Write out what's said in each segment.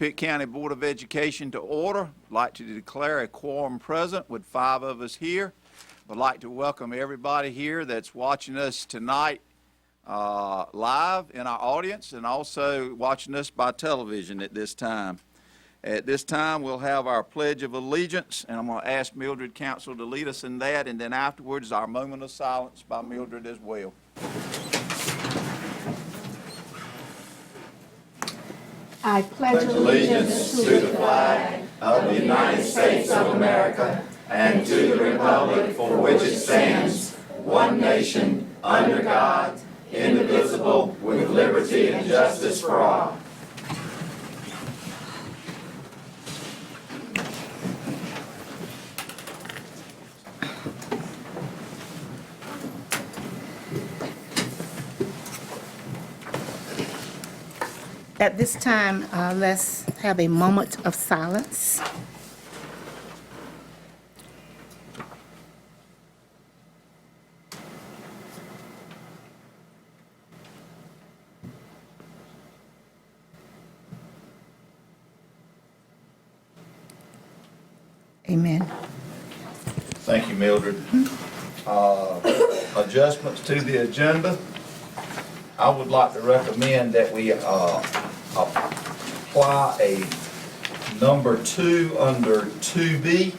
Pitt County Board of Education to order. I'd like to declare a quorum present with 5 of us here. I'd like to welcome everybody here that's watching us tonight live in our audience and also watching us by television at this time. At this time, we'll have our Pledge of Allegiance, and I'm going to ask Mildred Council to lead us in that, and then afterwards, our moment of silence by Mildred as well. I pledge allegiance to the flag of the United States of America and to the republic for which it stands, one nation, under God, indivisible, with liberty and justice for all. At this time, let's have a moment of silence. Amen. Thank you, Mildred. Adjustments to the agenda. I would like to recommend that we apply a number 2 under 2B.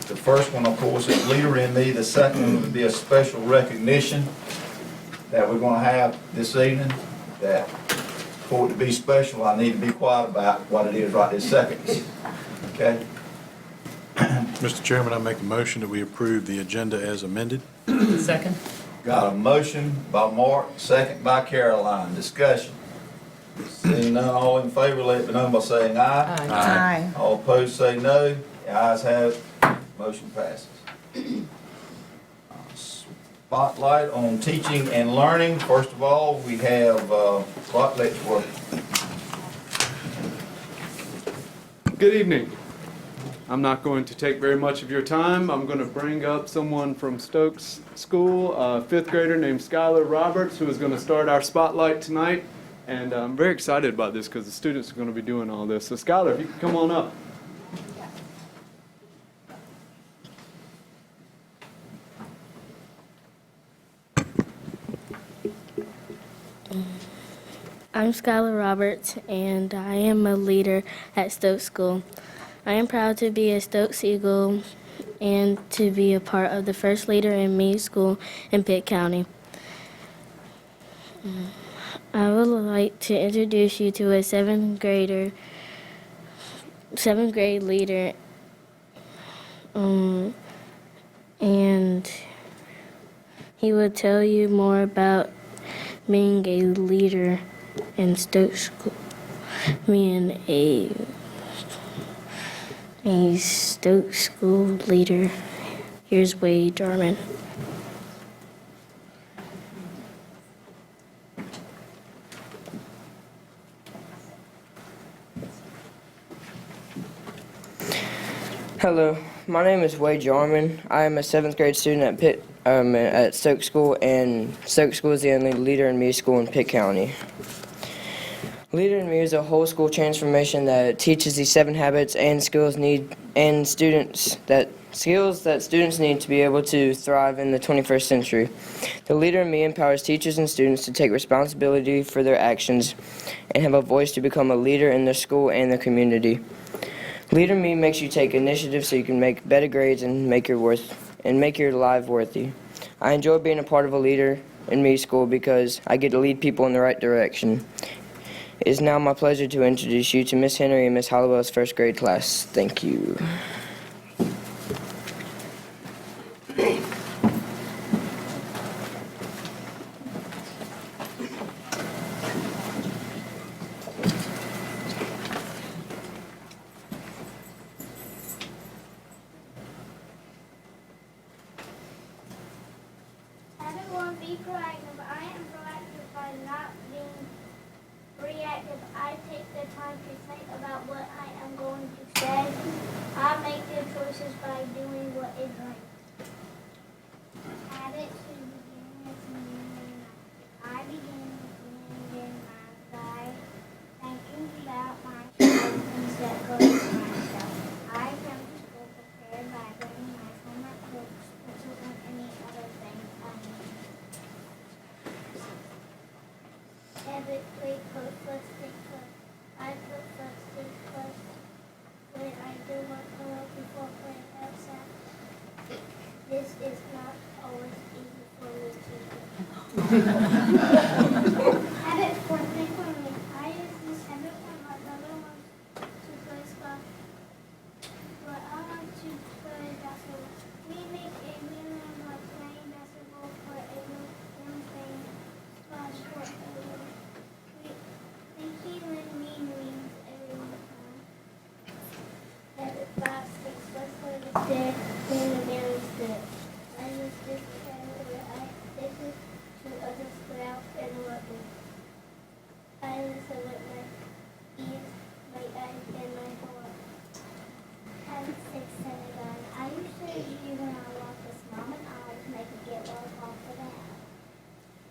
The first one, of course, is Leader in Me. The second one would be a special recognition that we're going to have this evening. That for it to be special, I need to be quiet about what it is right this second. Okay? Mr. Chairman, I make a motion that we approve the agenda as amended. Second. Got a motion by Mark, second by Caroline. Discussion. Seeing none, all in favor, let it be known by saying aye. Aye. All opposed say no. The ayes have it. Motion passes. Spotlight on teaching and learning. First of all, we have Scott Letchworth. Good evening. I'm not going to take very much of your time. I'm going to bring up someone from Stokes School, a 5th grader named Skylar Roberts, who is going to start our spotlight tonight. And I'm very excited about this because the students are going to be doing all this. So Skylar, if you could come on up. I'm Skylar Roberts, and I am a leader at Stokes School. I am proud to be a Stokes Eagle and to be a part of the first Leader in Me school in Pitt County. I would like to introduce you to a 7th grade leader, and he will tell you more about being a leader in Stokes School, being a Stokes School leader. Here's Wade Jarman. Hello, my name is Wade Jarman. I am a 7th grade student at Stokes School, and Stokes School is the only Leader in Me school in Pitt County. Leader in Me is a whole school transformation that teaches these 7 habits and skills that students need to be able to thrive in the 21st century. The Leader in Me empowers teachers and students to take responsibility for their actions and have a voice to become a leader in their school and their community. Leader in Me makes you take initiative so you can make better grades and make your life worthy. I enjoy being a part of a Leader in Me school because I get to lead people in the right direction. It is now my pleasure to introduce you to Miss Henry and Miss Hollowell's 1st grade class. Thank you. Everyone be proactive. I am proactive by not being reactive. I take the time to think about what I am going to say. I make good choices by doing what is right. Habits to begin with me. I begin with being in my life, thinking about my habit, play close, let's stick close. I put let's stick close when I do my homework before playing outside. This is not always easy for me to do. Habit 4, play for me. I use this habit when my brother wants to play squash, but I want to play basketball. We make a minimum of playing basketball for a room playing squash for a room. He learned mean wings every time. Habit 5, 6, let's go to the stair when the man is dead. I use this habit where I take it to others without anyone. I listen with my ears, my eyes, and my heart. Habit 6, 7, 9. I usually do when I walk with Mom and I to make her get well off for the house.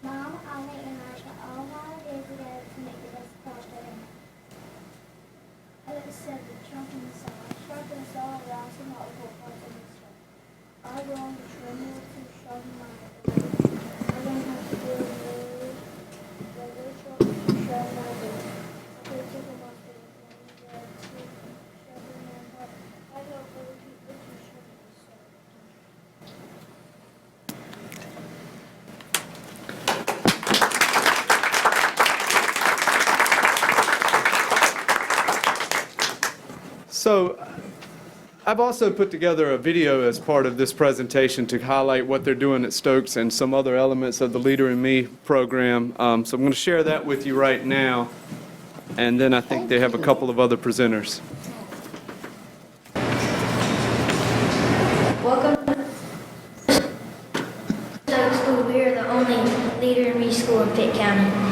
Mom, Ollie, and I put all our days together to make the best part of it. Habit 7, sharpen the saw. Sharpen the saw around some multiple parts of the saw. I learned the tremble to sharpen my blade. I learned how to do a really sharp to sharpen my blade. I took a lot of it to sharpen my heart. I help other people to sharpen the saw. So I've also put together a video as part of this presentation to highlight what they're doing at Stokes and some other elements of the Leader in Me program. So I'm going to share that with you right now. And then I think they have a couple of other presenters. Welcome to Stokes School. We are the only Leader in Me school in Pitt County.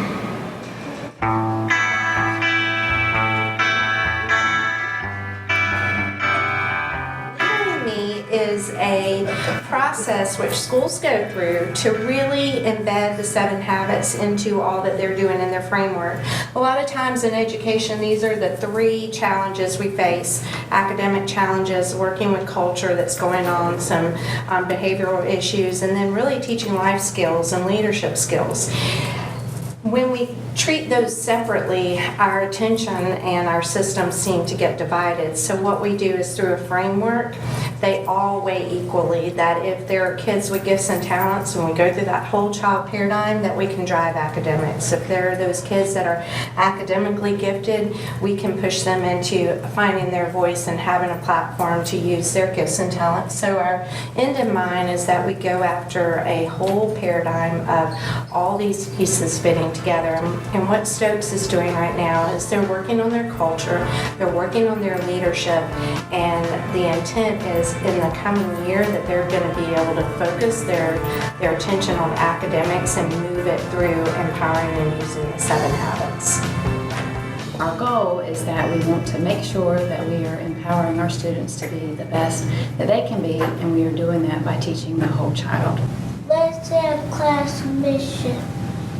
Is a process which schools go through to really embed the 7 habits into all that they're doing in their framework. A lot of times in education, these are the 3 challenges we face: academic challenges, working with culture that's going on, some behavioral issues, and then really teaching life skills and leadership skills. When we treat those separately, our attention and our systems seem to get divided. So what we do is through a framework, they all weigh equally, that if there are kids with gifts and talents, and we go through that whole child paradigm, that we can drive academics. If there are those kids that are academically gifted, we can push them into finding their voice and having a platform to use their gifts and talents. So our end in mind is that we go after a whole paradigm of all these pieces fitting together. And what Stokes is doing right now is they're working on their culture, they're working on their leadership, and the intent is in the coming year that they're going to be able to focus their attention on academics and move it through empowering and using the 7 habits. Our goal is that we want to make sure that we are empowering our students to be the best that they can be, and we are doing that by teaching the whole child. Let's have class mission.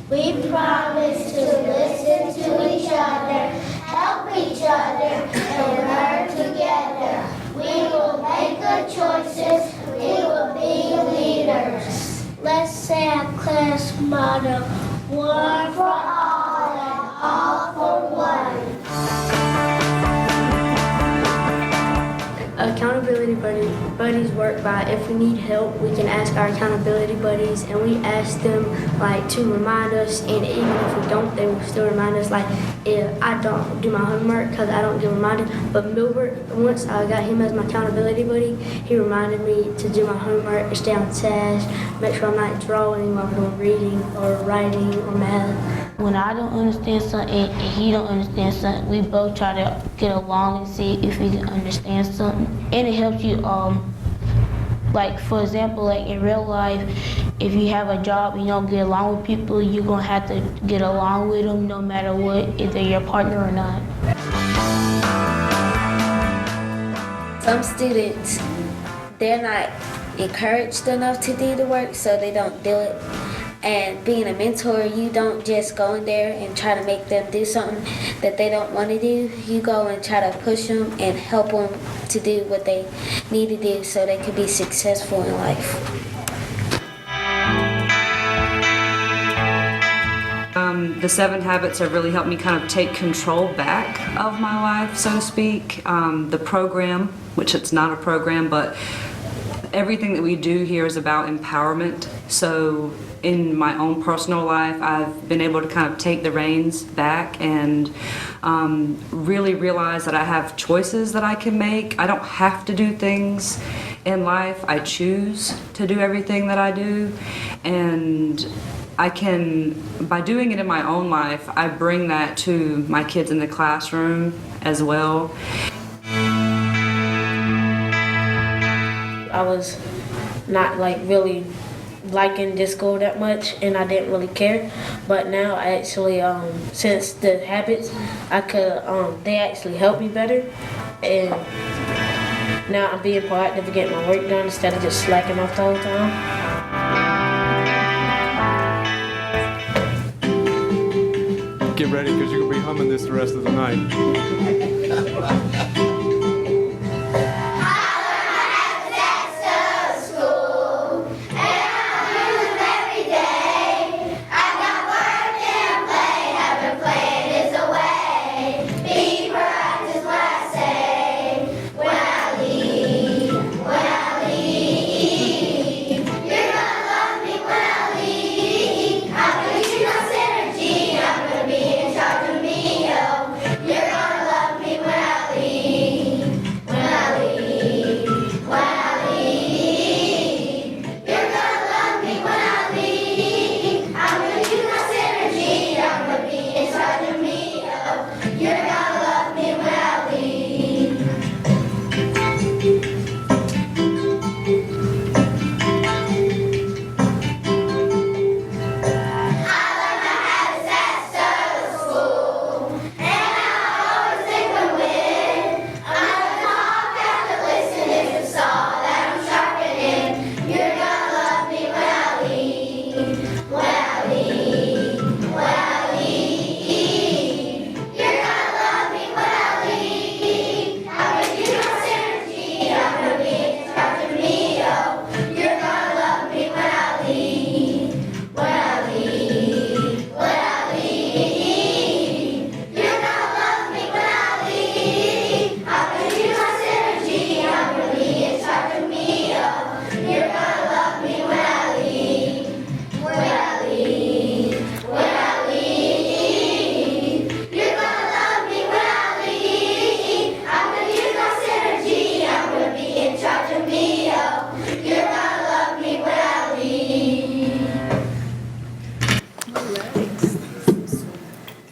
We promise to listen to each other, help each other, and learn together. We will make good choices. We will be leaders. Let's say our class motto: one for all and all for one. Accountability buddies work by, if we need help, we can ask our accountability buddies, and we ask them to remind us, and even if we don't, they will still remind us. If I don't do my homework because I don't get reminded, but Milbert, once I got him as my accountability buddy, he reminded me to do my homework, stay on task, make sure I'm not drawing while I'm doing reading or writing or math. When I don't understand something and he don't understand something, we both try to get along and see if we can understand something. And it helps you, for example, in real life, if you have a job and you don't get along with people, you're going to have to get along with them no matter what, if they're your partner or not. Some students, they're not encouraged enough to do the work, so they don't do it. And being a mentor, you don't just go in there and try to make them do something that they don't want to do. You go and try to push them and help them to do what they need to do so they can be successful in life. The 7 habits have really helped me kind of take control back of my life, so to speak. The program, which it's not a program, but everything that we do here is about empowerment. So in my own personal life, I've been able to kind of take the reins back and really realize that I have choices that I can make. I don't have to do things in life. I choose to do everything that I do. And I can, by doing it in my own life, I bring that to my kids in the classroom as well. I was not like really liking this school that much, and I didn't really care. But now I actually, since the habits, I could, they actually help me better. And now I'm being proactive to get my work done instead of just slacking off the whole time. Get ready, because you're going to be humming this the rest of the night.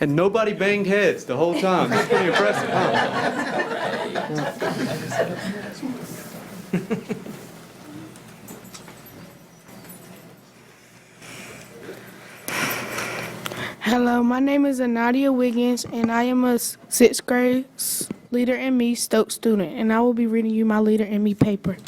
And nobody banged heads the whole time. That's pretty impressive, huh? Hello, my name is Anadia Wiggins, and I am a 6th grade Leader in Me Stokes student, and I will be reading you my Leader in Me paper.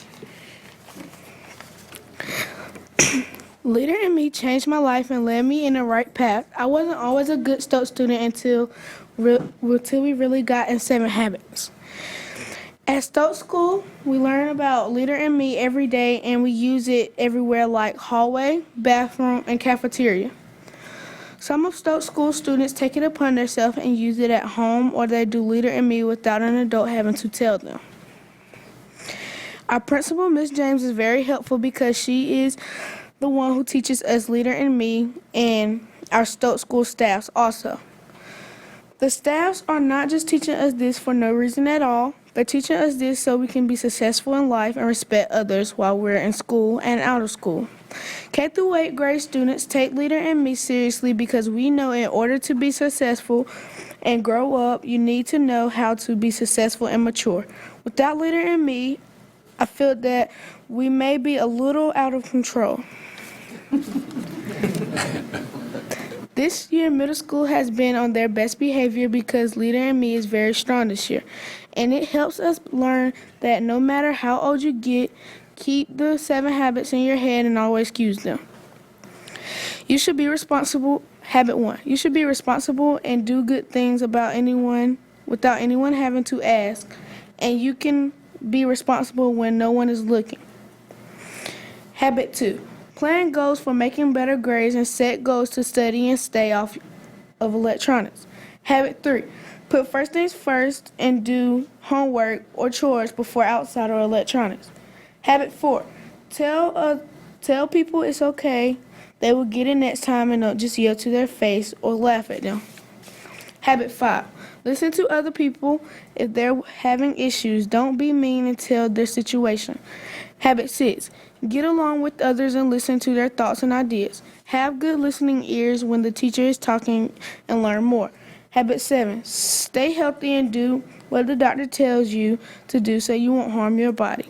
Leader in Me changed my life and led me in the right path. I wasn't always a good Stokes student until we really got in 7 habits. At Stokes School, we learn about Leader in Me every day, and we use it everywhere like hallway, bathroom, and cafeteria. Some of Stokes School students take it upon themselves and use it at home, or they do Leader in Me without an adult having to tell them. Our principal, Miss James, is very helpful because she is the one who teaches us Leader in Me, and our Stokes School staffs also. The staffs are not just teaching us this for no reason at all. They're teaching us this so we can be successful in life and respect others while we're in school and out of school. K through 8th grade students take Leader in Me seriously because we know in order to be successful and grow up, you need to know how to be successful and mature. Without Leader in Me, I feel that we may be a little out of control. This year, middle school has been on their best behavior because Leader in Me is very strong this year. And it helps us learn that no matter how old you get, keep the 7 habits in your head and always use them. You should be responsible. Habit 1. You should be responsible and do good things about anyone without anyone having to ask. And you can be responsible when no one is looking. Habit 2. Plan goals for making better grades and set goals to study and stay off of electronics. Habit 3, put first things first and do homework or chores before outside or electronics. Habit 4, tell people it's okay. They will get it next time and don't just yell to their face or laugh at them. Habit 5, listen to other people. If they're having issues, don't be mean and tell their situation. Habit 6, get along with others and listen to their thoughts and ideas. Have good listening ears when the teacher is talking and learn more. Habit 7, stay healthy and do what the doctor tells you to do so you won't harm your body.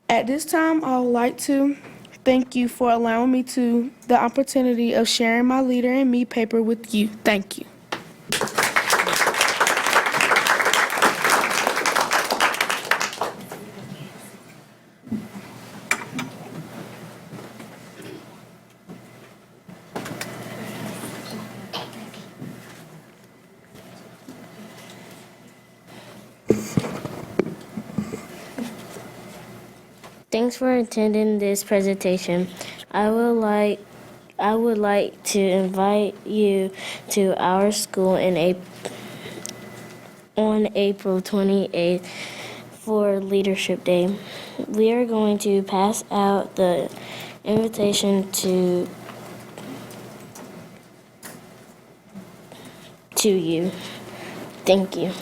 At this time, I would like to thank you for allowing me the opportunity of sharing my Leader in Me paper with you. Thank you. Thanks for attending this presentation. I would like to invite you to our school on April 28th for Leadership Day. We are going to pass out the invitation to you. Thank you.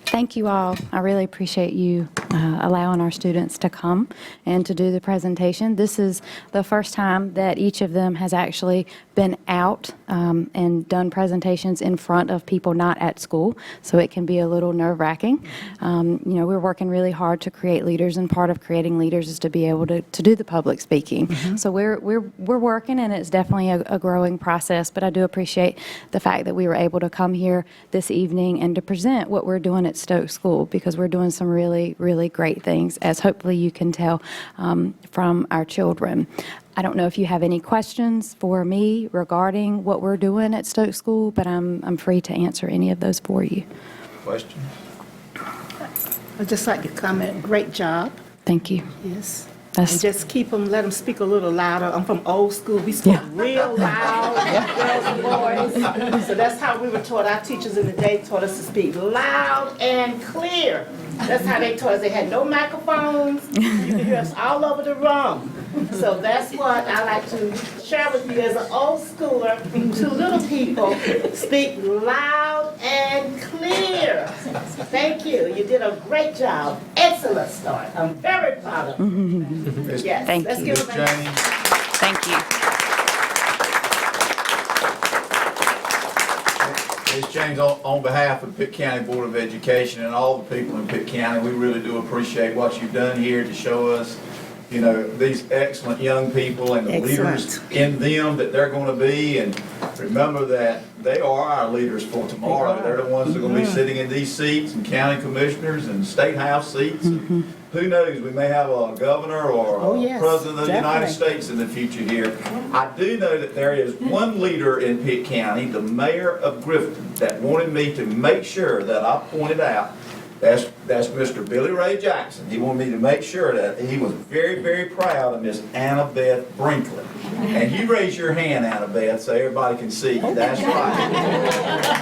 Thank you all. I really appreciate you allowing our students to come and to do the presentation. This is the first time that each of them has actually been out and done presentations in front of people not at school, so it can be a little nerve-wracking. We're working really hard to create leaders, and part of creating leaders is to be able to do the public speaking. Mm-hmm. So we're working, and it's definitely a growing process, but I do appreciate the fact that we were able to come here this evening and to present what we're doing at Stokes School, because we're doing some really, really great things, as hopefully you can tell from our children. I don't know if you have any questions for me regarding what we're doing at Stokes School, but I'm free to answer any of those for you. Questions? I'd just like to comment, great job. Thank you. Yes. And just let them speak a little louder. I'm from old school. We spoke real loud, girls and boys. So that's how we were taught. Our teachers in the day taught us to speak loud and clear. That's how they taught us. They had no microphones. You could hear us all over the room. So that's what I like to share with you as an old schooler. Two little people speak loud and clear. Thank you. You did a great job. Excellent start. I'm very proud of you. Yes. Thank Let's you. give them a hand. Thank you. Ms. James, on behalf of Pitt County Board of Education and all the people in Pitt County, we really do appreciate what you've done here to show us, these excellent young people and the leaders in them that they're going to be. And remember that they are our leaders for tomorrow. They're the ones that are going to be sitting in these seats, and county commissioners and state house seats. Mm-hmm. Who knows, we may have a governor or a president of the United States in the future here. I do know that there is one leader in Pitt County, the mayor of Grifton, that wanted me to make sure that I pointed out. That's Mr. Billy Ray Jackson. He wanted me to make sure that he was very, very proud of Miss Annabeth Brinkley. And you raise your hand, Annabeth, so everybody can see you. That's right.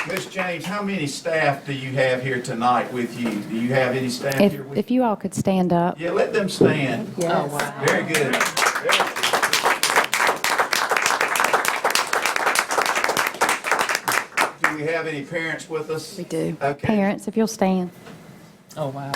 Ms. James, how many staff do you have here tonight with you? Do you have any staff here with you? If you all could stand up. Yeah, let them stand. Yes. Oh, wow. Very good. Do we have any parents with us? We do. Okay. Parents, if you'll stand. Oh, wow.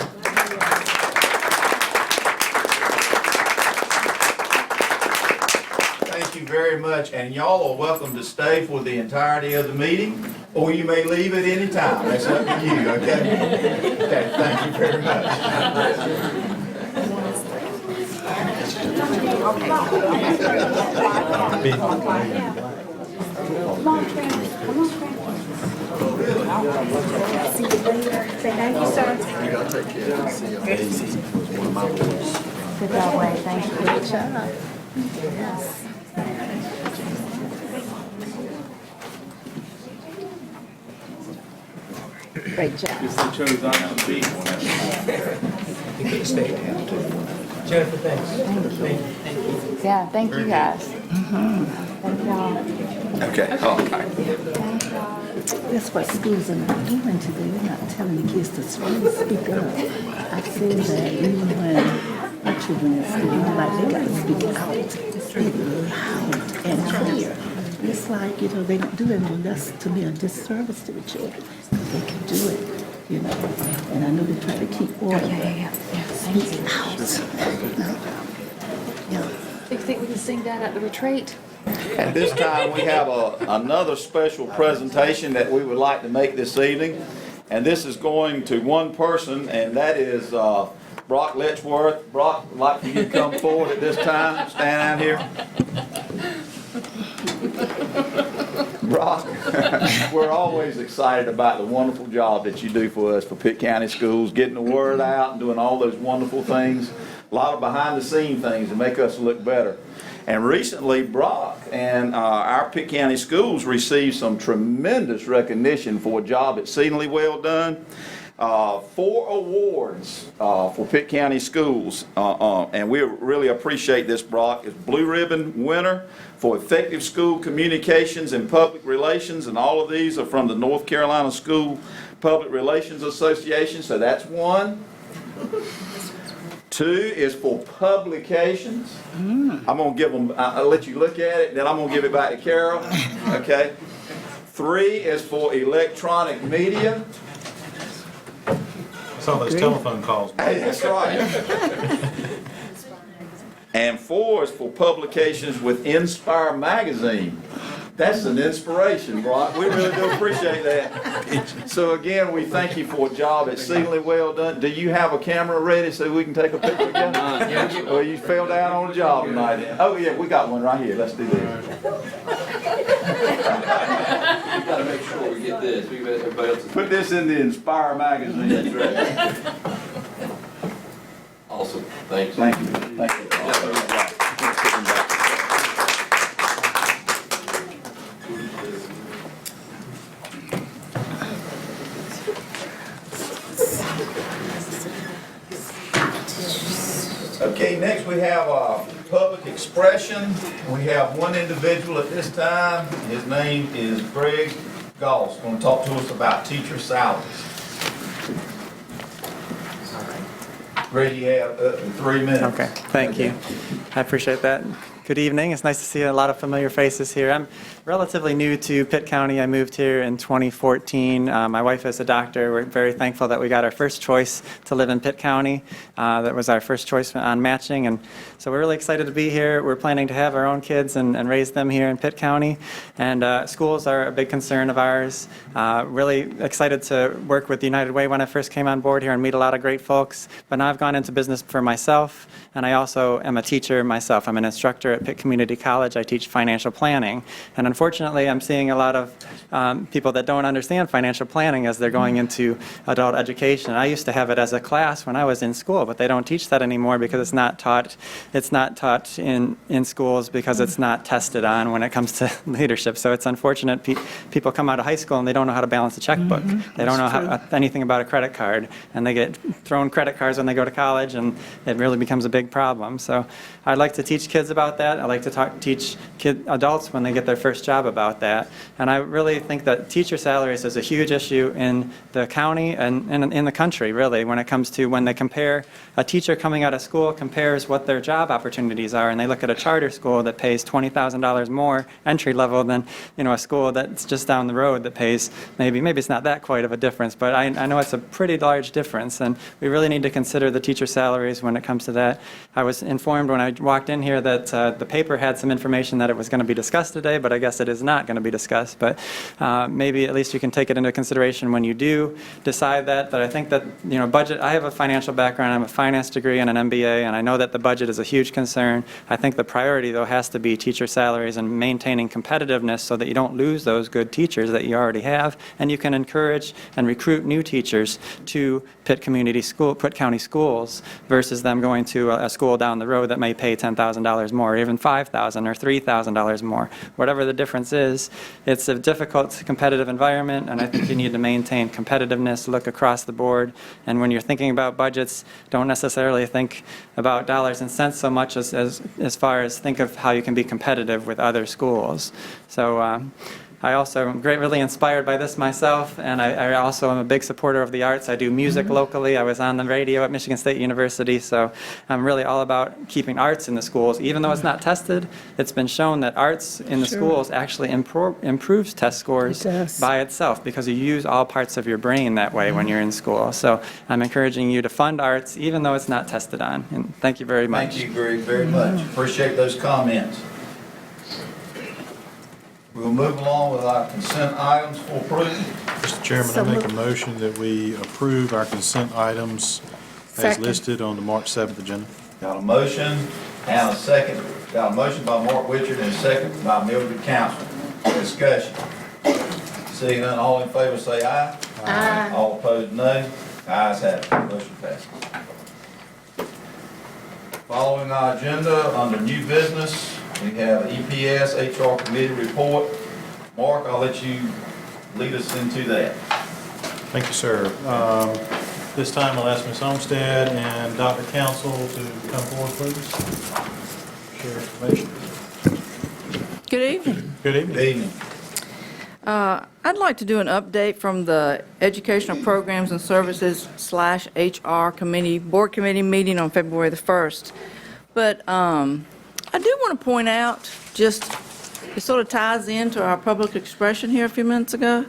Thank you very much, and y'all are welcome to stay for the entirety of the meeting, or you may leave at any time. That's up to you, okay? Okay, thank you very much. Say thank you, sir. Good job, Wade. Thank you. Good job. Yes. Great job. Jennifer, thanks. Yeah, thank you guys. Thank y'all. Okay. Oh, okay. That's what schools are not doing today. They're not telling the kids to really speak up. I've seen that even when my children in school, like they got to speak out, speak loud and clear. It's like, they don't do that anymore. That's, to me, a disservice to the children. They can do it, and I know they try to keep order. Yeah. Speak out. Yeah. Do you think we can sing that at the retreat? At this time, we have another special presentation that we would like to make this evening. And this is going to one person, and that is Brock Letchworth. Brock, I'd like for you to come forward at this time. Stand out here. Brock, we're always excited about the wonderful job that you do for us for Pitt County Schools, getting the word out and doing all those wonderful things, a lot of behind-the-scenes things to make us look better. And recently, Brock and our Pitt County Schools received some tremendous recognition for a job exceedingly well done. 4 awards for Pitt County Schools, and we really appreciate this, Brock. It's Blue Ribbon winner for effective school communications and public relations, and all of these are from the North Carolina School Public Relations Association, so that's 1. 2 is for publications. I'm going to give them, I'll let you look at it, then I'm going to give it back to Carol. Okay. 3 is for electronic media. Some of those telephone calls. Hey, that's right. And 4 is for publications with Inspire Magazine. That's an inspiration, Brock. We really do appreciate that. So again, we thank you for a job exceedingly well done. Do you have a camera ready so we can take a picture together? Well, you fell down on the job tonight. Oh yeah, we got one right here. Let's do this. We gotta make sure we get this. We got everybody else. Put this in the Inspire Magazine. Awesome. Thanks. Thank you. Thank you. Okay, next we have public expression. We have one individual at this time. His name is Greg Goss. Going to talk to us about teacher salaries. Greg, you have up to 3 minutes. Okay, thank you. I appreciate that. Good evening. It's nice to see a lot of familiar faces here. I'm relatively new to Pitt County. I moved here in 2014. My wife is a doctor. We're very thankful that we got our first choice to live in Pitt County. That was our first choice on matching, and so we're really excited to be here. We're planning to have our own kids and raise them here in Pitt County, and schools are a big concern of ours. Really excited to work with United Way when I first came on board here and meet a lot of great folks, but now I've gone into business for myself, and I also am a teacher myself. I'm an instructor at Pitt Community College. I teach financial planning, and unfortunately I'm seeing a lot of people that don't understand financial planning as they're going into adult education. I used to have it as a class when I was in school, but they don't teach that anymore because it's not taught in schools because it's not tested on when it comes to leadership. So it's unfortunate people come out of high school and they don't know how to balance a checkbook. They don't know anything about a credit card, and they get thrown credit cards when they go to college, and it really becomes a big problem. So I'd like to teach kids about that. I like to teach adults when they get their first job about that. And I really think that teacher salaries is a huge issue in the county and in the country, really, when it comes to when they compare a teacher coming out of school compares what their job opportunities are, and they look at a charter school that pays $20,000 more entry level than a school that's just down the road that pays maybe it's not that quite of a difference, but I know it's a pretty large difference, and we really need to consider the teacher salaries when it comes to that. I was informed when I walked in here that that the paper had some information that it was going to be discussed today, but I guess it is not going to be discussed. But maybe at least you can take it into consideration when you do decide that. But I think that, budget, I have a financial background. I have a finance degree and an MBA, and I know that the budget is a huge concern. I think the priority, though, has to be teacher salaries and maintaining competitiveness so that you don't lose those good teachers that you already have, and you can encourage and recruit new teachers to Pitt County schools versus them going to a school down the road that may pay $10,000 more, or even $5,000 or $3,000 more. Whatever the difference is, it's a difficult competitive environment, and I think you need to maintain competitiveness, look across the board, and when you're thinking about budgets, don't necessarily think about dollars and cents so much as far as think of how you can be competitive with other schools. So I also am really inspired by this myself, and I also am a big supporter of the arts. I do music locally. I was on the radio at Michigan State University, so I'm really all about keeping arts in the schools. Even though it's not tested, it's been shown that arts in the schools actually improves test scores by itself because you use all parts of your brain that way when you're in school. So I'm encouraging you to fund arts even though it's not tested on. And thank you very much. Thank you, Greg, very much. Appreciate those comments. We'll move along with our consent items for approval. Mr. Chairman, I make a motion that we approve our consent items as Second. listed on the March 7th agenda. Got a motion and a second. Got a motion by Mark Richard and a second by Mildred Council. Discussion. Seeing none, all in favor say aye. Aye. All opposed, no. Ayes have it. Motion passes. Following our agenda, under new business, we have EPS HR Committee report. Mark, I'll let you lead us into that. Thank you, sir. This time I'll ask Ms. Olmsted and Dr. Council to come forward, please. Share information. Good evening. Good evening. Good evening. I'd like to do an update from the Educational Programs and Services / HR Committee, Board Committee meeting on February the 1st. But I do want to point out, just it sort of ties into our public expression here a few minutes ago.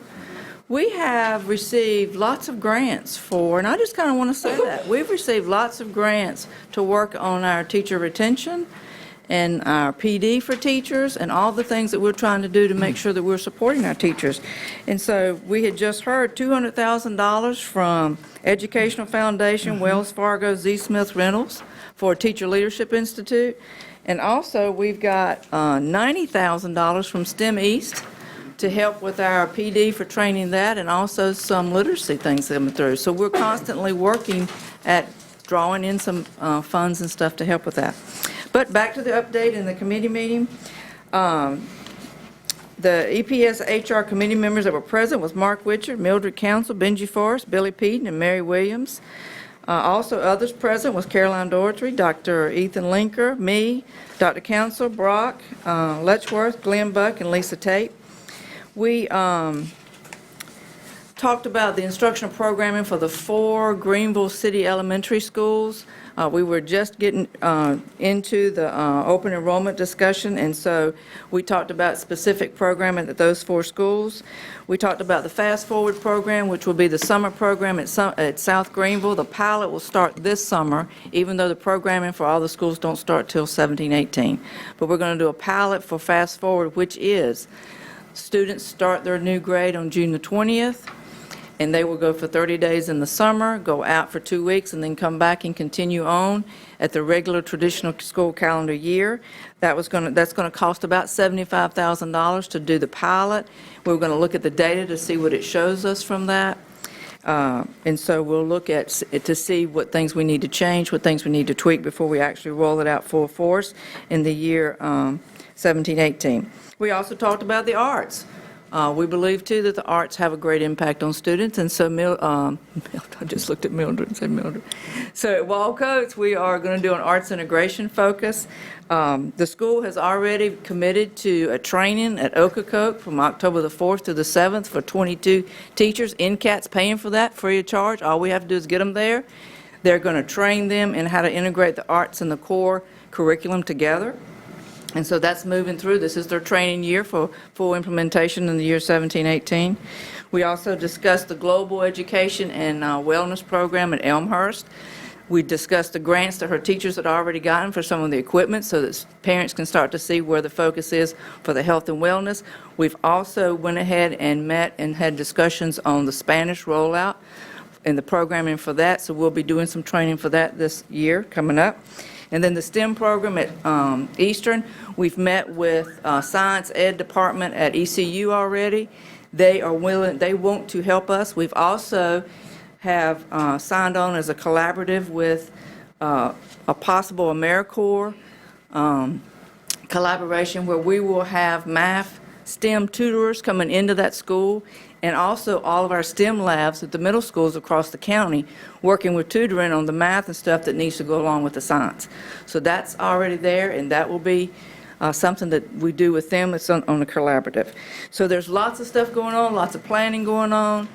We have received lots of grants for, and I just kind of want to say that, we've received lots of grants to work on our teacher retention and our PD for teachers and all the things that we're trying to do to make sure that we're supporting our teachers. And so we had just heard $200,000 from Educational Foundation, Wells Fargo, Z. Smith Reynolds for Teacher Leadership Institute. And also, we've got $90,000 from STEM East to help with our PD for training that, and also some literacy things coming through. So we're constantly working at drawing in some funds and stuff to help with that. But back to the update in the committee meeting. The EPS HR committee members that were present was Mark Richard, Mildred Council, Benji Forrest, Billy Peden, and Mary Williams. Also others present was Caroline Doherty, Dr. Ethan Linker, me, Dr. Council, Brock, Letchworth, Glenn Buck, and Lisa Tate. We talked about the instructional programming for the 4 Greenville City elementary schools. We were just getting into the open enrollment discussion, and so we talked about specific programming at those 4 schools. We talked about the Fast Forward program, which will be the summer program at South Greenville. The pilot will start this summer, even though the programming for all the schools don't start till 17-18. But we're going to do a pilot for Fast Forward, which is students start their new grade on June the 20th. And they will go for 30 days in the summer, go out for 2 weeks, and then come back and continue on at the regular traditional school calendar year. That's going to cost about $75,000 to do the pilot. We're going to look at the data to see what it shows us from that. And so we'll look at to see what things we need to change, what things we need to tweak before we actually roll it out full force in the year 17-18. We also talked about the arts. We believe, too, that the arts have a great impact on students, and so I just looked at Mildred and said Mildred. So at Walcoats, we are going to do an arts integration focus. The school has already committed to a training at Ocracoke from October the 4th to the 7th for 22 teachers. NCAT's paying for that free of charge. All we have to do is get them there. They're going to train them in how to integrate the arts and the core curriculum together. And so that's moving through. This is their training year for full implementation in the year 17-18. We also discussed the global education and wellness program at Elmhurst. We discussed the grants that her teachers had already gotten for some of the equipment so that parents can start to see where the focus is for the health and wellness. We've also went ahead and met and had discussions on the Spanish rollout and the programming for that, so we'll be doing some training for that this year coming up. And then the STEM program at Eastern, we've met with Science Ed Department at ECU already. They are willing, they want to help us. We've also have signed on as a collaborative with a possible AmeriCorps collaboration where we will have math STEM tutors coming into that school, and also all of our STEM labs at the middle schools across the county working with tutoring on the math and stuff that needs to go along with the science. So that's already there, and that will be something that we do with them. It's on a collaborative. So there's lots of stuff going on, lots of planning going on.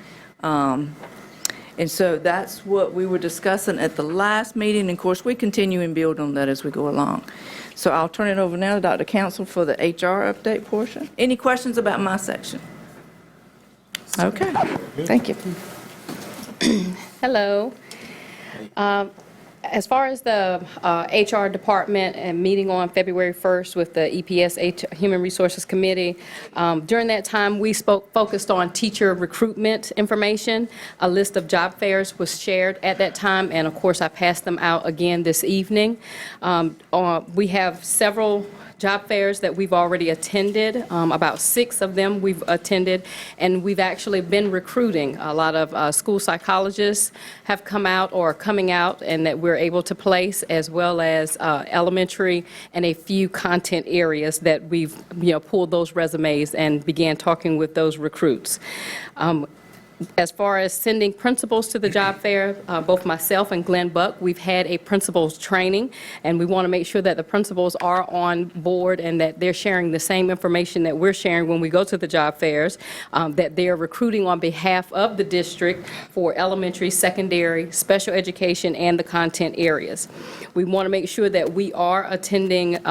And so that's what we were discussing at the last meeting. And of course, we continue and build on that as we go along. So I'll turn it over now to Dr. Council for the HR update portion. Any questions about my section? Okay, thank you. Hello. As far as the HR department and meeting on February 1st with the EPS Human Resources Committee, during that time we focused on teacher recruitment information. A list of job fairs was shared at that time, and of course I passed them out again this evening. We have several job fairs that we've already attended, about 6 of them we've attended, and we've actually been recruiting. A lot of school psychologists have come out or are coming out and that we're able to place, as well as elementary and a few content areas that we've pulled those resumes and began talking with those recruits. As far as sending principals to the job fair, both myself and Glenn Buck, we've had a principals training, and we want to make sure that the principals are on board and that they're sharing the same information that we're sharing when we go to the job fairs, that they're recruiting on behalf of the district for elementary, secondary, special education, and the content areas. We want to make sure that we are attending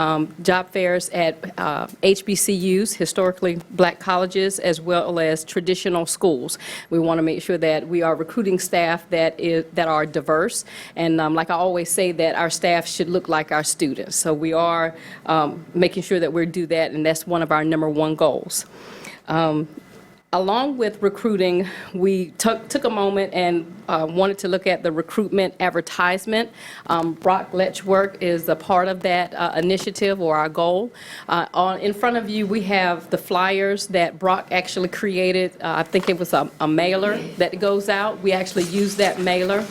job fairs at HBCUs, historically black colleges, as well as traditional schools. We want to make sure that we are recruiting staff that are diverse, and like I always say, that our staff should look like our students. So we are making sure that we do that, and that's one of our #1 goals. Along with recruiting, we took a moment and wanted to look at the recruitment advertisement. Brock Letchwork is a part of that initiative or our goal. In front of you, we have the flyers that Brock actually created. I think it was a mailer that goes out. We actually use that mailer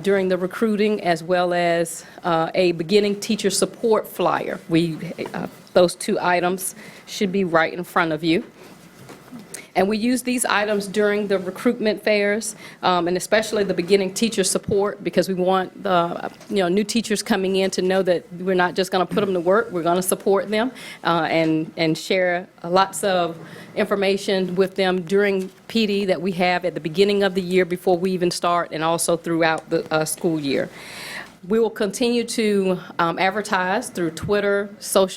during the recruiting, as well as a beginning teacher support flyer. Those 2 items should be right in front of you. And we use these items during the recruitment fairs, and especially the beginning teacher support, because we want the new teachers coming in to know that we're not just going to put them to work, we're going to support them and share lots of information with them during PD that we have at the beginning of the year before we even start, and also throughout the school year. We will continue to advertise through Twitter,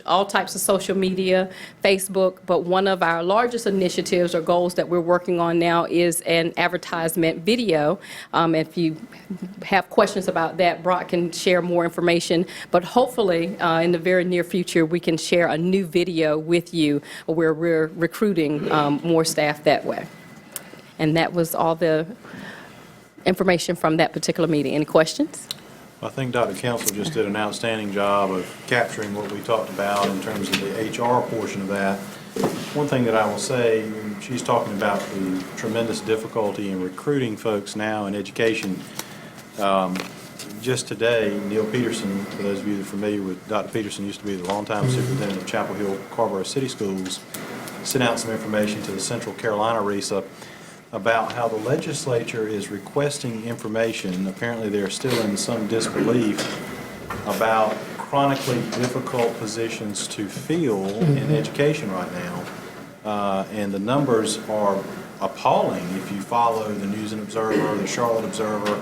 all types of social media, Facebook, but one of our largest initiatives or goals that we're working on now is an advertisement video. If you have questions about that, Brock can share more information, but hopefully in the very near future we can share a new video with you where we're recruiting more staff that way. And that was all the information from that particular meeting. Any questions? I think Dr. Council just did an outstanding job of capturing what we talked about in terms of the HR portion of that. One thing that I will say, she's talking about the tremendous difficulty in recruiting folks now in education. Just today, Neil Peterson, for those of you that are familiar with Dr. Peterson, used to be the longtime superintendent of Chapel Hill Carborough City Schools, sent out some information to the Central Carolina RESA about how the legislature is requesting information. Apparently they're still in some disbelief about chronically difficult positions to fill in education right now. And the numbers are appalling if you follow the News and Observer, the Charlotte Observer,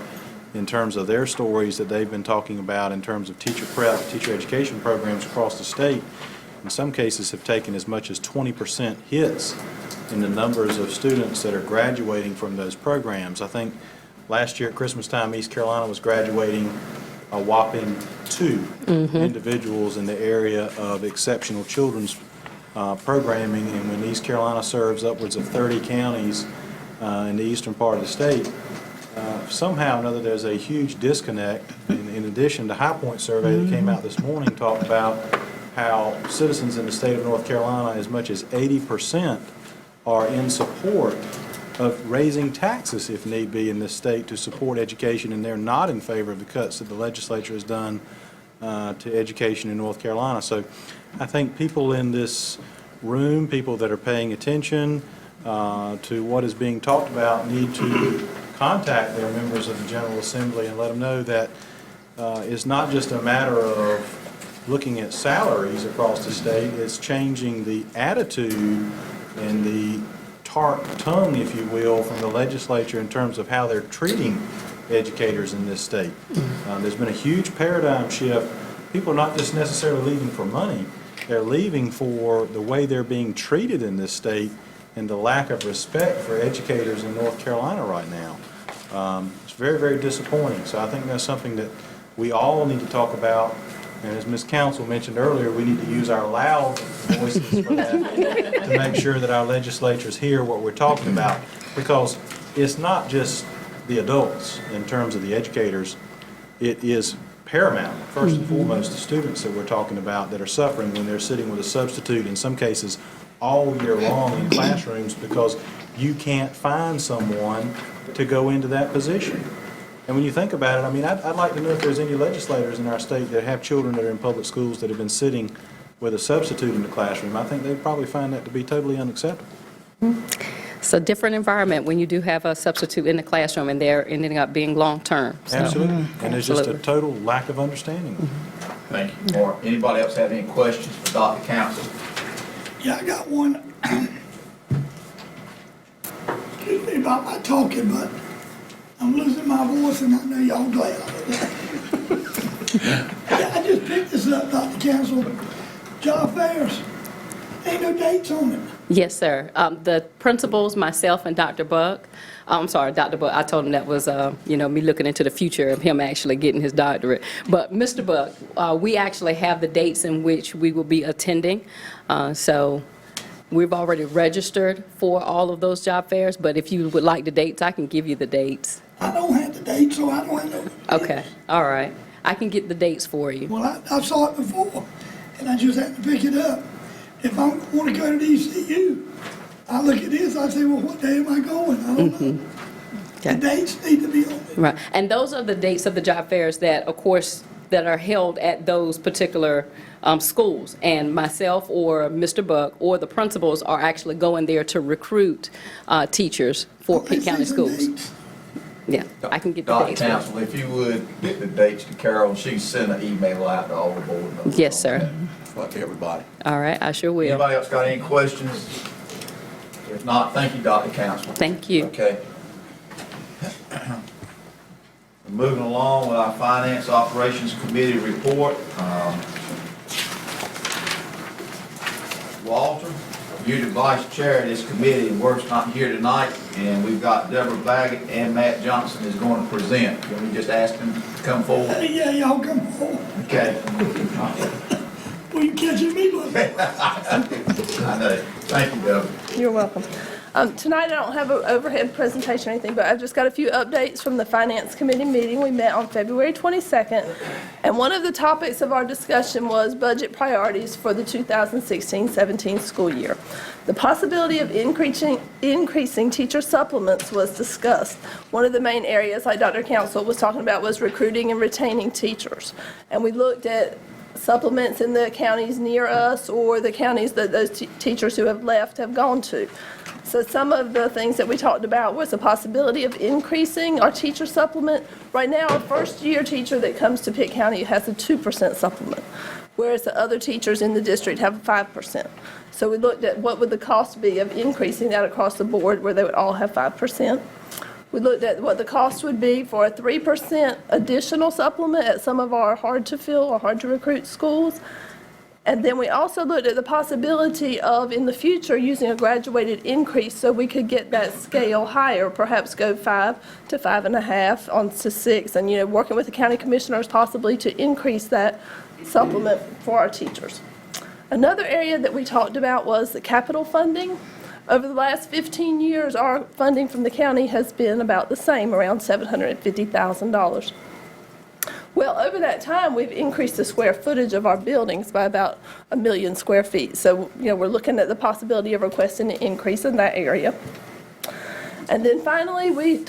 in terms of their stories that they've been talking about in terms of teacher prep, teacher education programs across the state. In some cases have taken as much as 20% hits in the numbers of students that are graduating from those programs. I think Last year at Christmas time, East Carolina was graduating a whopping 2 individuals in the area of exceptional children's programming. And when East Carolina serves upwards of 30 counties in the eastern part of the state, somehow or another there's a huge disconnect. In addition, the High Point survey that came out this morning talked about how citizens in the state of North Carolina, as much as 80%, are in support of raising taxes if need be in this state to support education, and they're not in favor of the cuts that the legislature has done to education in North Carolina. So I think people in this room, people that are paying attention to what is being talked about, need to contact their members of the General Assembly and let them know that it's not just a matter of looking at salaries across the state, it's changing the attitude and the tart tongue, if you will, from the legislature in terms of how they're treating educators in this state. There's been a huge paradigm shift. People are not just necessarily leaving for money, they're leaving for the way they're being treated in this state and the lack of respect for educators in North Carolina right now. It's very, very disappointing. So I think that's something that we all need to talk about. And as Ms. Council mentioned earlier, we need to use our loud voices for that to make sure that our legislators hear what we're talking about. Because it's not just the adults in terms of the educators. It is paramount, first and foremost, the students that we're talking about that are suffering when they're sitting with a substitute, in some cases, all year long in classrooms because you can't find someone to go into that position. And when you think about it, I mean, I'd like to know if there's any legislators in our state that have children that are in public schools that have been sitting with a substitute in the classroom. I think they'd probably find that to be totally unacceptable. It's a different environment when you do have a substitute in the classroom and they're ending up being long-term. So. Absolutely. And there's just a total lack of understanding. Thank you, Mark. Anybody else have any questions for Dr. Council? Yeah, I got one. Excuse me about my talking, but I'm losing my voice, and I know y'all glad of it. I just picked this up, Dr. Council. Job fairs, ain't no dates on it. Yes, sir. The principals, myself, and Dr. Buck. I'm sorry, Dr. Buck. I told him that was, me looking into the future of him actually getting his doctorate. But Mr. Buck, we actually have the dates in which we will be attending. So we've already registered for all of those job fairs. But if you would like the dates, I can give you the dates. I don't have the dates, so I don't have no. Okay. All right. I can get the dates for you. Well, I saw it before, and I just had to pick it up. If I want to go to ECU, I look at this, I say, well, what day am I going? I don't know. Okay. The dates need to be on it. Right. And those are the dates of the job fairs that, of course, that are held at those particular schools. And myself or Mr. Buck or the principals are actually going there to recruit teachers for Pitt County schools. Yeah, I can get the dates. Dr. Council, if you would get the dates to Carol, she can send an email out to all the board members. Yes, sir. Like everybody. All right, I sure will. Anybody else got any questions? If not, thank you, Dr. Council. Thank you. Okay. Moving along with our Finance Operations Committee report. Walter, you're the vice chair of this committee, and Worth's not here tonight, and we've got Deborah Baggett and Matt Johnson is going to present. Can we just ask them to come forward? Yeah, y'all come forward. Okay. Well, you catching me, buddy. I know. Thank you, Deborah. You're welcome. Tonight I don't have an overhead presentation or anything, but I've just got a few updates from the Finance Committee meeting. We met on February 22nd, and one of the topics of our discussion was budget priorities for the 2016-17 school year. The possibility of increasing teacher supplements was discussed. One of the main areas, like Dr. Council was talking about, was recruiting and retaining teachers. And we looked at supplements in the counties near us or the counties that those teachers who have left have gone to. So some of the things that we talked about was the possibility of increasing our teacher supplement. Right now, our first-year teacher that comes to Pitt County has a 2% supplement, whereas the other teachers in the district have 5%. So we looked at what would the cost be of increasing that across the board where they would all have 5%. We looked at what the cost would be for a 3% additional supplement at some of our hard-to-fill or hard-to-recruit schools, And then we also looked at the possibility of, in the future, using a graduated increase so we could get that scale higher, perhaps go 5 to 5.5 on to 6, and, working with the county commissioners possibly to increase that supplement for our teachers. Another area that we talked about was the capital funding. Over the last 15 years, our funding from the county has been about the same, around $750,000. Well, over that time, we've increased the square footage of our buildings by about 1 million square feet. So, we're looking at the possibility of requesting an increase in that area. And then finally, we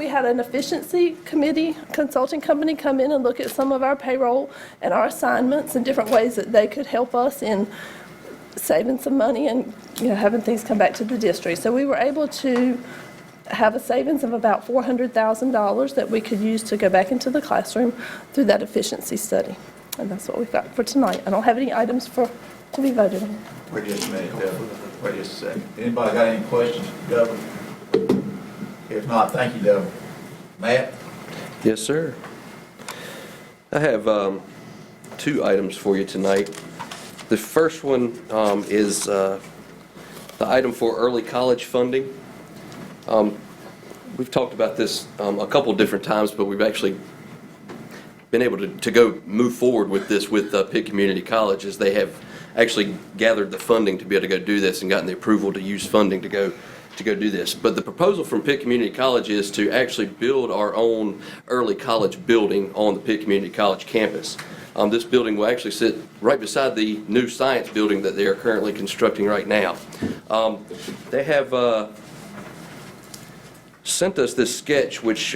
had an efficiency committee, consulting company come in and look at some of our payroll and our assignments and different ways that they could help us in saving some money and, having things come back to the district. So we were able to have a savings of about $400,000 that we could use to go back into the classroom through that efficiency study. And that's what we've got for tonight. I don't have any items to be voted on. Wait just a minute, Deborah. Wait just a second. Anybody got any questions for Deborah? If not, thank you, Deborah. Matt? Yes, sir. I have 2 items for you tonight. The first one is the item for early college funding. We've talked about this a couple different times, but we've actually been able to go move forward with this with Pitt Community College, as they have actually gathered the funding to be able to go do this and gotten the approval to use funding to go do this. But the proposal from Pitt Community College is to actually build our own early college building on the Pitt Community College campus. This building will actually sit right beside the new science building that they are currently constructing right now. They have sent us this sketch, which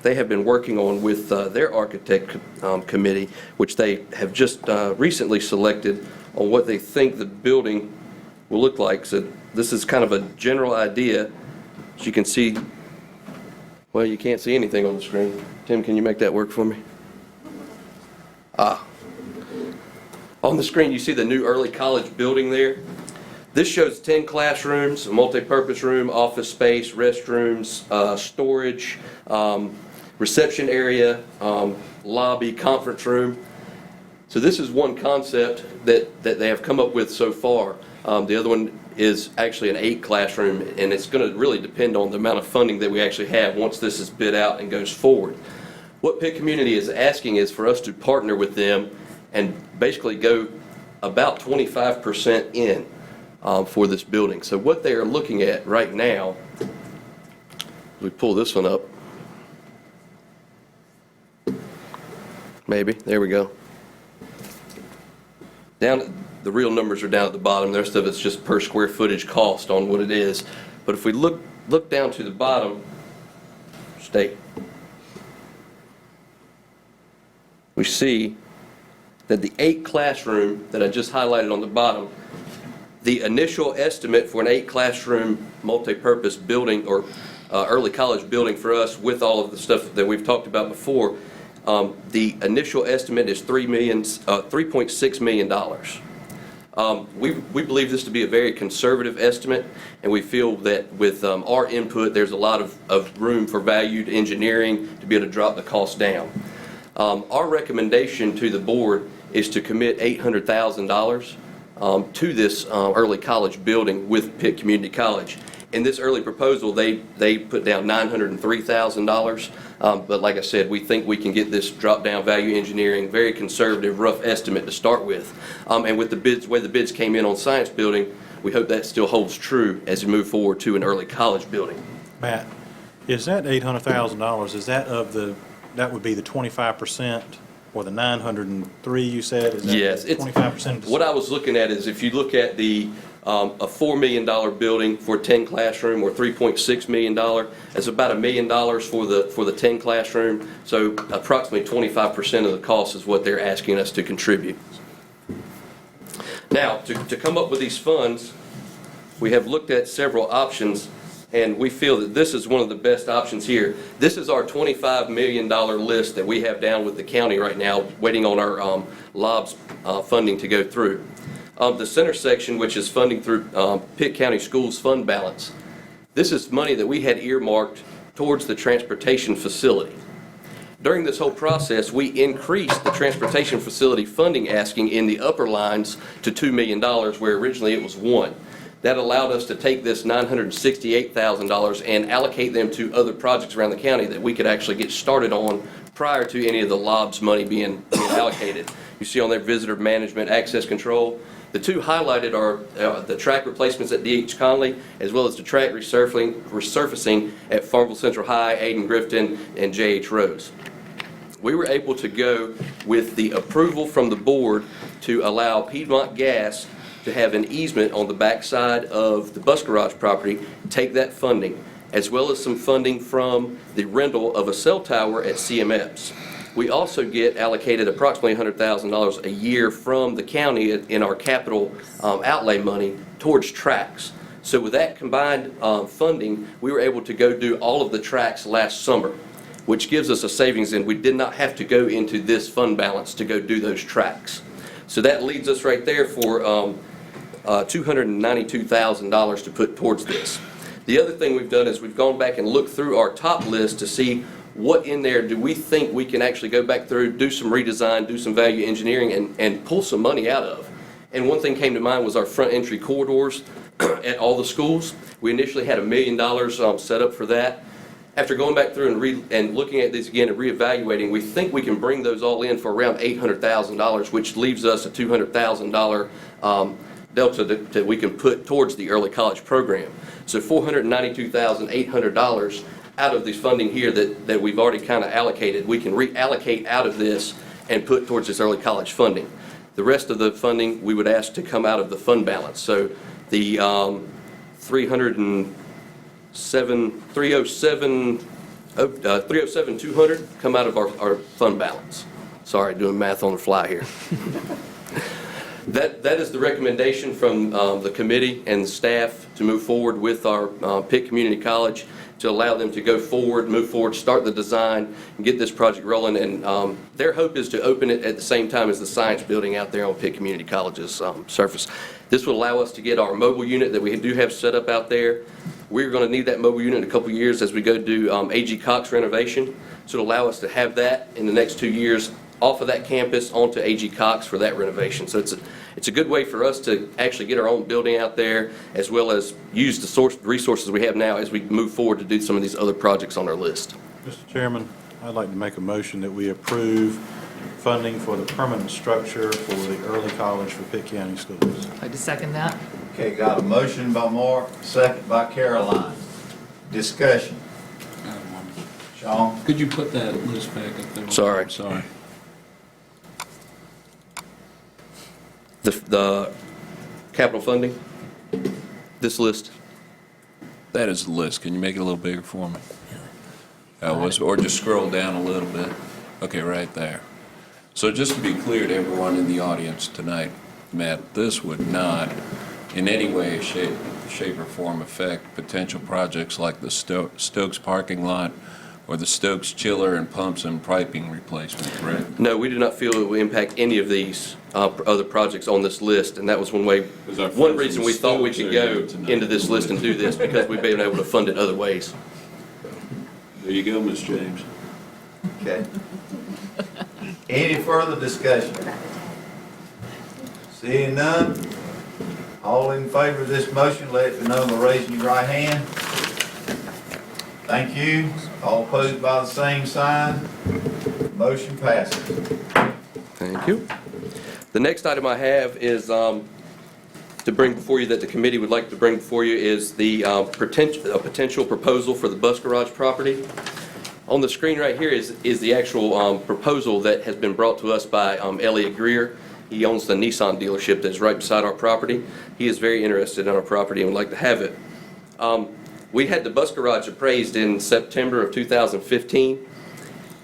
they have been working on with their architect committee, which they have just recently selected on what they think the building will look like. So this is kind of a general idea. As you can see, well, you can't see anything on the screen. Tim, can you make that work for me? On the screen, you see the new early college building there. This shows 10 classrooms, a multi-purpose room, office space, restrooms, storage, reception area, lobby, conference room. So this is one concept that they have come up with so far. The other one is actually an 8 classroom, and it's going to really depend on the amount of funding that we actually have once this is bid out and goes forward. What Pitt Community is asking is for us to partner with them and basically go about 25% in for this building. So what they are looking at right now, we pull this one up. Maybe, there we go. Down, the real numbers are down at the bottom. The rest of it's just per square footage cost on what it is. But if we look down to the bottom, we see that the 8 classroom that I just highlighted on the bottom, the initial estimate for an 8 classroom multi-purpose building or early college building for us, with all of the stuff that we've talked about before, the initial estimate is $3.6 million. We believe this to be a very conservative estimate, and we feel that with our input, there's a lot of room for valued engineering to be able to drop the cost down. Our recommendation to the board is to commit $800,000 to this early college building with Pitt Community College. In this early proposal, they put down $903,000, but like I said, we think we can get this drop-down value engineering, very conservative, rough estimate to start with. And with the bids, the way the bids came in on science building, we hope that still holds true as we move forward to an early college building. Matt, is that $800,000, is that that would be the 25%? Or the 903 you said? Is that yes, 25%? What I was looking at is if you look at the a $4 million building for 10 classroom, or $3.6 million, that's about $1 million for the 10 classroom. So approximately 25% of the cost is what they're asking us to contribute. Now, to come up with these funds, we have looked at several options, and we feel that this is one of the best options here. This is our $25 million list that we have down with the county right now, waiting on our LOBS funding to go through. The center section, which is funding through Pitt County Schools fund balance, this is money that we had earmarked towards the transportation facility. During this whole process, we increased the transportation facility funding asking in the upper lines to $2 million, where originally it was $1 million. That allowed us to take this $968,000 and allocate them to other projects around the county that we could actually get started on prior to any of the LOBS money being allocated. You see on there visitor management, access control. The two highlighted are the track replacements at D.H. Conley, as well as the track resurfacing at Farmville Central High, Aiden Grifton, and J.H. Rose. We were able to go with the approval from the board to allow Piedmont Gas to have an easement on the backside of the bus garage property, take that funding, as well as some funding from the rental of a cell tower at CMS. We also get allocated approximately $100,000 a year from the county in our capital outlay money towards tracks. So with that combined funding, we were able to go do all of the tracks last summer, which gives us a savings, and we did not have to go into this fund balance to go do those tracks. So that leads us right there for $292,000 to put towards this. The other thing we've done is we've gone back and looked through our top list to see what in there do we think we can actually go back through, do some redesign, do some value engineering, and pull some money out of. And one thing came to mind was our front entry corridors at all the schools. We initially had $1 million set up for that. After going back through and looking at these again and reevaluating, we think we can bring those all in for around $800,000, which leaves us a $200,000 delta that we can put towards the early college program. So $492,800 out of this funding here that we've already kind of allocated, we can reallocate out of this and put towards this early college funding. The rest of the funding we would ask to come out of the fund balance. So the $307,200 come out of our fund balance. Sorry, doing math on the fly here. That is the recommendation from the committee and the staff to move forward with our Pitt Community College, to allow them to go forward, move forward, start the design, and get this project rolling. And their hope is to open it at the same time as the science building out there on Pitt Community College's surface. This will allow us to get our mobile unit that we do have set up out there. We're going to need that mobile unit in a couple years as we go do A.G. Cox renovation. So it'll allow us to have that in the next 2 years off of that campus onto A.G. Cox for that renovation. So it's a good way for us to actually get our own building out there, as well as use the resources we have now as we move forward to do some of these other projects on our list. Mr. Chairman, I'd like to make a motion that we approve funding for the permanent structure for the early college for Pitt County Schools. I'd like to second that. Okay, got a motion by Mark, second by Caroline. Discussion. Sean? Could you put that list back up there? Sorry. Sorry. The capital funding, this list. That is the list. Can you make it a little bigger for me? Or just scroll down a little bit. Okay, right there. So just to be clear to everyone in the audience tonight, Matt, this would not in any way, shape or form affect potential projects like the Stokes parking lot or the Stokes chiller and pumps and piping replacement, correct? No, we do not feel it will impact any of these other projects on this list, and that was one reason we thought we could go into this list and do this, because we've been able to fund it other ways. There you go, Ms. James. Okay. Any further discussion? Seeing none, all in favor of this motion, let it be known by raising your right hand. Thank you. All opposed by the same sign. Motion passes. Thank you. The next item I have is to bring before you, that the committee would like to bring before you, is the potential proposal for the bus garage property. On the screen right here is the actual proposal that has been brought to us by Elliot Greer. He owns the Nissan dealership that's right beside our property. He is very interested in our property and would like to have it. We had the bus garage appraised in September of 2015.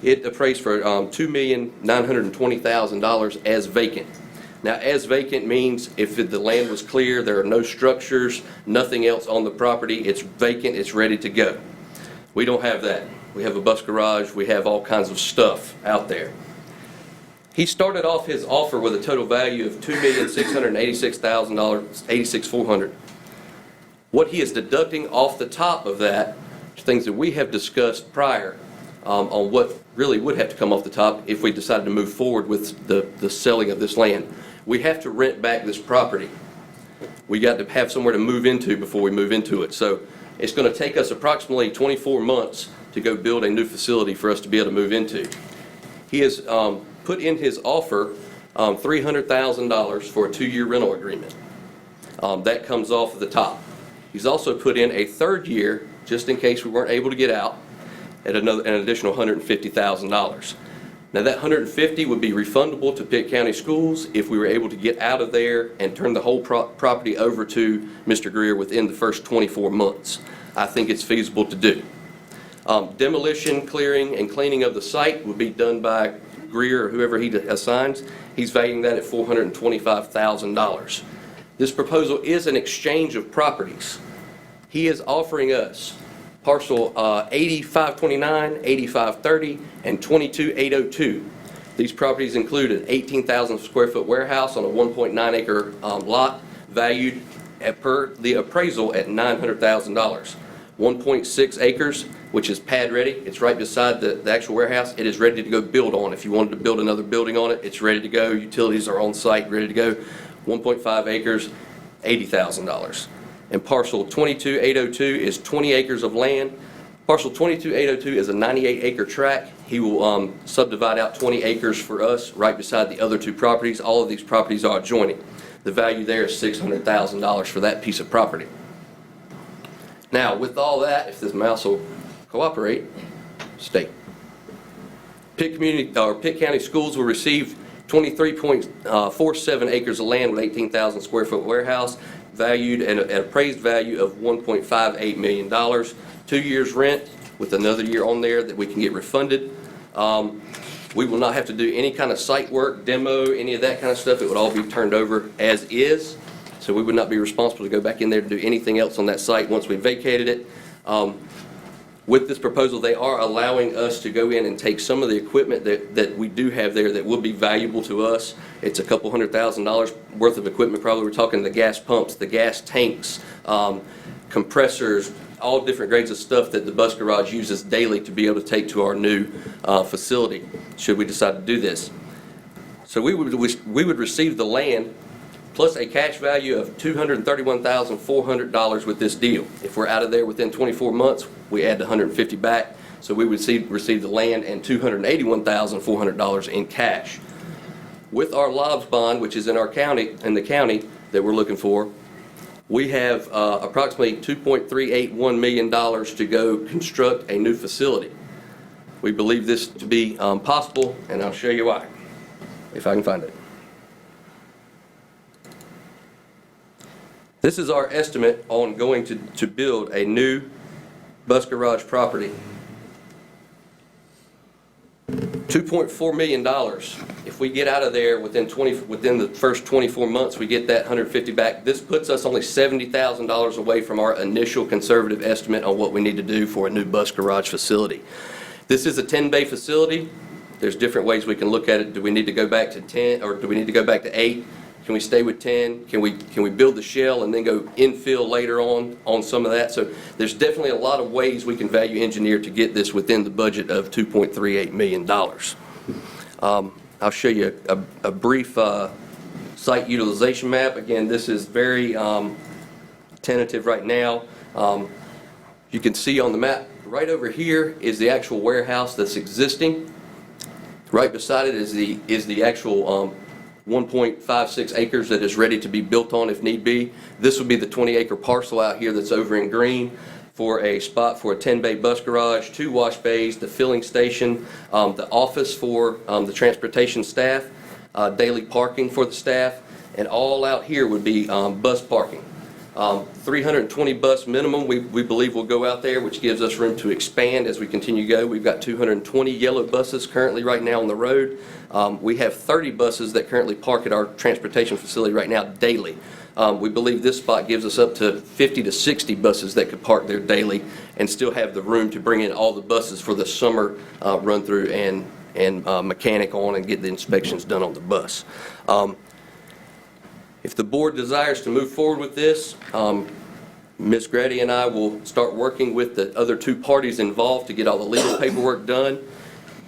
It appraised for $2,920,000 as vacant. Now, as vacant means if the land was clear, there are no structures, nothing else on the property, it's vacant, it's ready to go. We don't have that. We have a bus garage, we have all kinds of stuff out there. He started off his offer with a total value of $2,686,000, $86,400. What he is deducting off the top of that, things that we have discussed prior, on what really would have to come off the top if we decided to move forward with the selling of this land. We have to rent back this property. We got to have somewhere to move into before we move into it. So it's going to take us approximately 24 months to go build a new facility for us to be able to move into. He has put in his offer $300,000 for a 2-year rental agreement. That comes off of the top. He's also put in a 3rd year, just in case we weren't able to get out, at an additional $150,000. Now that $150,000 would be refundable to Pitt County Schools if we were able to get out of there and turn the whole property over to Mr. Greer within the first 24 months. I think it's feasible to do. Demolition, clearing, and cleaning of the site would be done by Greer or whoever he assigns. He's valuing that at $425,000. This proposal is an exchange of properties. He is offering us parcel 8529, 8530, and 22802. These properties include an 18,000 square foot warehouse on a 1.9 acre lot valued per the appraisal at $900,000. 1.6 acres, which is pad ready. It's right beside the actual warehouse. It is ready to go build on. If you wanted to build another building on it, it's ready to go. Utilities are on site, ready to go. 1.5 acres, $80,000. And parcel 22802 is 20 acres of land. Parcel 22802 is a 98 acre tract. He will subdivide out 20 acres for us right beside the other 2 properties. All of these properties are adjoining. The value there is $600,000 for that piece of property. Now, with all that, if this mouse will cooperate, stay. Pitt County Schools will receive 23.47 acres of land with 18,000 square foot warehouse, valued at an appraised value of $1.58 million. 2 years rent with another year on there that we can get refunded. We will not have to do any kind of site work, demo, any of that kind of stuff. It would all be turned over as is. So we would not be responsible to go back in there to do anything else on that site once we vacated it. With this proposal, they are allowing us to go in and take some of the equipment that we do have there that will be valuable to us. It's a couple $100,000 worth of equipment. Probably we're talking the gas pumps, the gas tanks, compressors, all different grades of stuff that the bus garage uses daily to be able to take to our new facility, should we decide to do this. So we would receive the land plus a cash value of $231,400 with this deal. If we're out of there within 24 months, we add the $150 back, so we would receive the land and $281,400 in cash. With our LOBS bond, which is in the county that we're looking for, we have approximately $2.381 million to go construct a new facility. We believe this to be possible, and I'll show you why, if I can find it. This is our estimate on going to build a new bus garage property. $2.4 million. If we get out of there within the first 24 months, we get that $150 back. This puts us only $70,000 away from our initial conservative estimate on what we need to do for a new bus garage facility. This is a 10-bay facility. There's different ways we can look at it. Do we need to go back to 10, or do we need to go back to 8? Can we stay with 10? Can we build the shell and then go infill later on some of that? So there's definitely a lot of ways we can value engineer to get this within the budget of $2.38 million. I'll show you a brief site utilization map. Again, this is very tentative right now. You can see on the map right over here is the actual warehouse that's existing. Right beside it is the actual 1.56 acres that is ready to be built on if need be. This would be the 20-acre parcel out here that's over in green for a spot for a 10-bay bus garage, 2 wash bays, the filling station, the office for the transportation staff, daily parking for the staff, and all out here would be bus parking. 320 bus minimum we believe will go out there, which gives us room to expand as we continue to go. We've got 220 yellow buses currently right now on the road. We have 30 buses that currently park at our transportation facility right now daily. We believe this spot gives us up to 50 to 60 buses that could park there daily and still have the room to bring in all the buses for the summer run through and mechanic on and get the inspections done on the bus. If the board desires to move forward with this, Ms. Grady and I will start working with the other two parties involved to get all the legal paperwork done,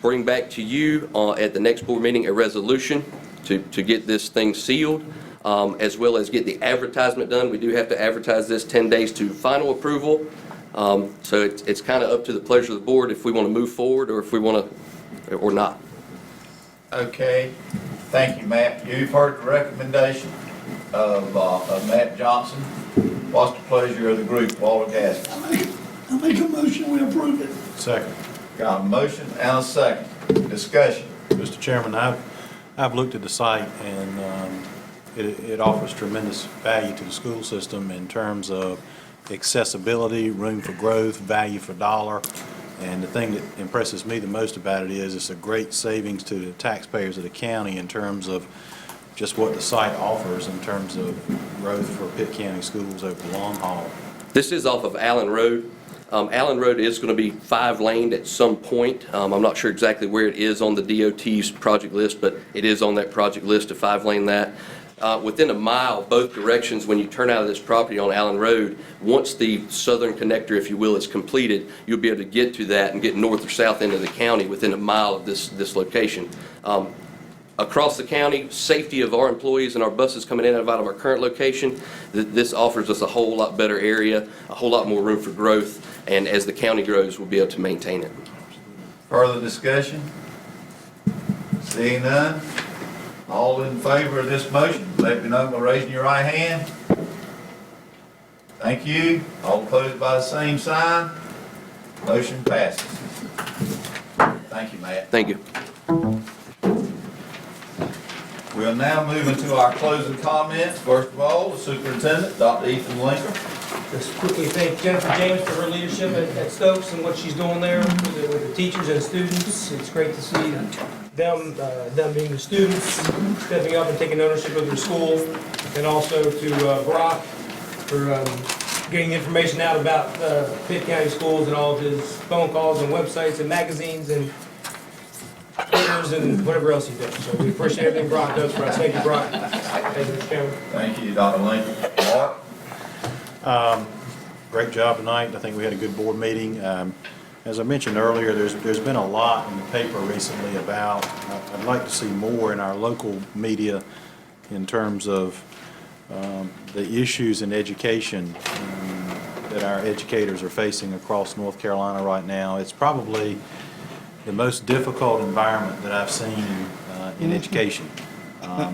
bring back to you at the next board meeting a resolution to get this thing sealed, as well as get the advertisement done. We do have to advertise this 10 days to final approval. So it's kind of up to the pleasure of the board if we want to move forward or if we want to, or not. Okay, thank you, Matt. You've heard the recommendation of Matt Johnson. What's the pleasure of the group, Walter Gaskins? I make a motion, we approve it. Second. Got a motion and a second. Discussion. Mr. Chairman, I've looked at the site, and it offers tremendous value to the school system in terms of accessibility, room for growth, value for dollar. And the thing that impresses me the most about it is it's a great savings to the taxpayers of the county in terms of just what the site offers in terms of growth for Pitt County schools over the long haul. This is off of Allen Road. Allen Road is going to be 5-laned at some point. I'm not sure exactly where it is on the DOT's project list, but it is on that project list to 5-lane that. Within a mile, both directions, when you turn out of this property on Allen Road, once the southern connector, if you will, is completed, you'll be able to get to that and get north or south into the county within a mile of this location. Across the county, safety of our employees and our buses coming in and out of our current location, this offers us a whole lot better area, a whole lot more room for growth, and as the county grows, we'll be able to maintain it. Further discussion? Seeing none? All in favor of this motion, let me know by raising your right hand. Thank you. All opposed by the same sign. Motion passes. Thank you, Matt. Thank you. We'll now move into our closing comments. First of all, the superintendent, Dr. Ethan Linker. Just quickly thank Jennifer James for her leadership at Stokes and what she's doing there with the teachers and students. It's great to see them being the students, stepping up and taking ownership of their school, and also to Brock for getting information out about Pitt County schools and all of his phone calls and websites and magazines and papers and whatever else he does. So we appreciate everything Brock does for us. Thank you, Brock. Thank you, Mr. Chairman. Thank you, Dr. Linker. Mark? Great job tonight. I think we had a good board meeting. As I mentioned earlier, there's been a lot in the paper recently about, I'd like to see more in our local media in terms of the issues in education that our educators are facing across North Carolina right now. It's probably the most difficult environment that I've seen in education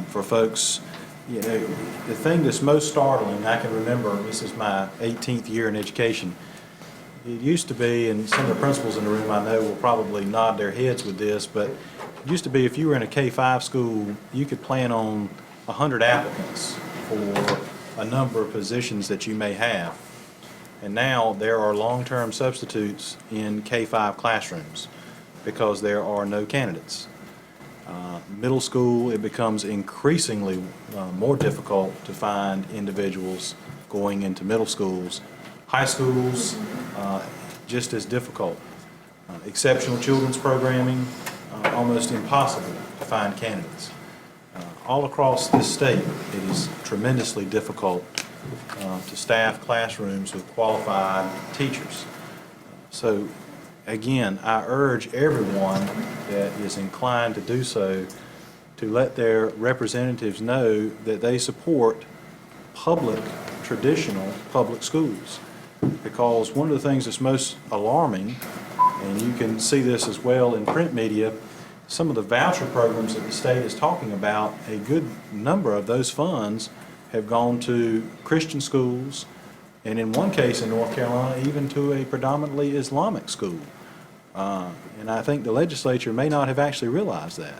for folks. You know, the thing that's most startling, I can remember, this is my 18th year in education, it used to be, and some of the principals in the room I know will probably nod their heads with this, but it used to be if you were in a K-5 school, you could plan on 100 applicants for a number of positions that you may have. And now there are long-term substitutes in K-5 classrooms because there are no candidates. Middle school, it becomes increasingly more difficult to find individuals going into middle schools. High schools, just as difficult. Exceptional children's programming, almost impossible to find candidates. All across this state, it is tremendously difficult to staff classrooms with qualified teachers. So again, I urge everyone that is inclined to do so to let their representatives know that they support traditional public schools. Because one of the things that's most alarming, and you can see this as well in print media, some of the voucher programs that the state is talking about, a good number of those funds have gone to Christian schools, and in one case in North Carolina, even to a predominantly Islamic school. And I think the legislature may not have actually realized that.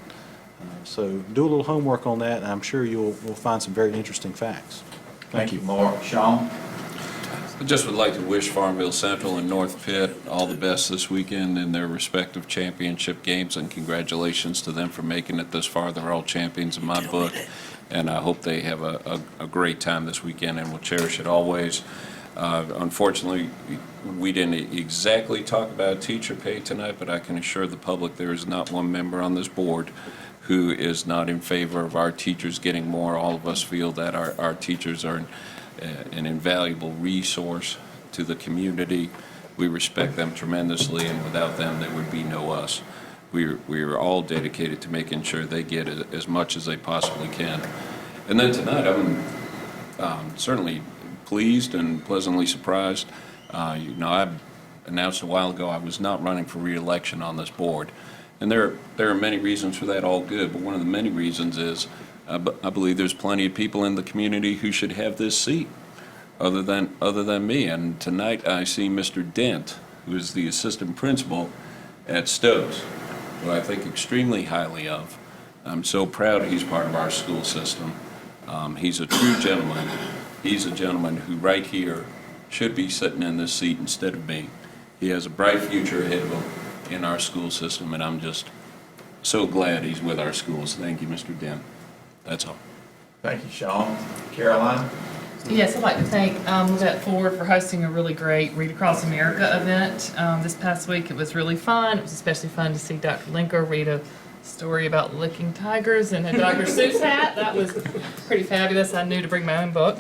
So do a little homework on that, and I'm sure we'll find some very interesting facts. Thank you, Mark. Sean? I just would like to wish Farmville Central and North Pitt all the best this weekend in their respective championship games, and congratulations to them for making it this far. They're all champions in my book, and I hope they have a great time this weekend and will cherish it always. Unfortunately, we didn't exactly talk about teacher pay tonight, but I can assure the public there is not one member on this board who is not in favor of our teachers getting more. All of us feel that our teachers are an invaluable resource to the community. We respect them tremendously, and without them, there would be no us. We're all dedicated to making sure they get as much as they possibly can. And then tonight, I'm certainly pleased and pleasantly surprised. I announced a while ago I was not running for re-election on this board. And there are many reasons for that, all good, but one of the many reasons is I believe there's plenty of people in the community who should have this seat other than me. And tonight I see Mr. Dent, who is the assistant principal at Stokes, who I think extremely highly of. I'm so proud he's part of our school system. He's a true gentleman. He's a gentleman who right here should be sitting in this seat instead of me. He has a bright future ahead of him in our school system, and I'm just so glad he's with our schools. Thank you, Mr. Dent. That's all. Thank you, Sean. Caroline? Yes, I'd like to thank Lizette Ford for hosting a really great Read Across America event this past week. It was really fun. It was especially fun to see Dr. Linker read a story about licking tigers in a Dr. Seuss hat. That was pretty fabulous. I knew to bring my own book.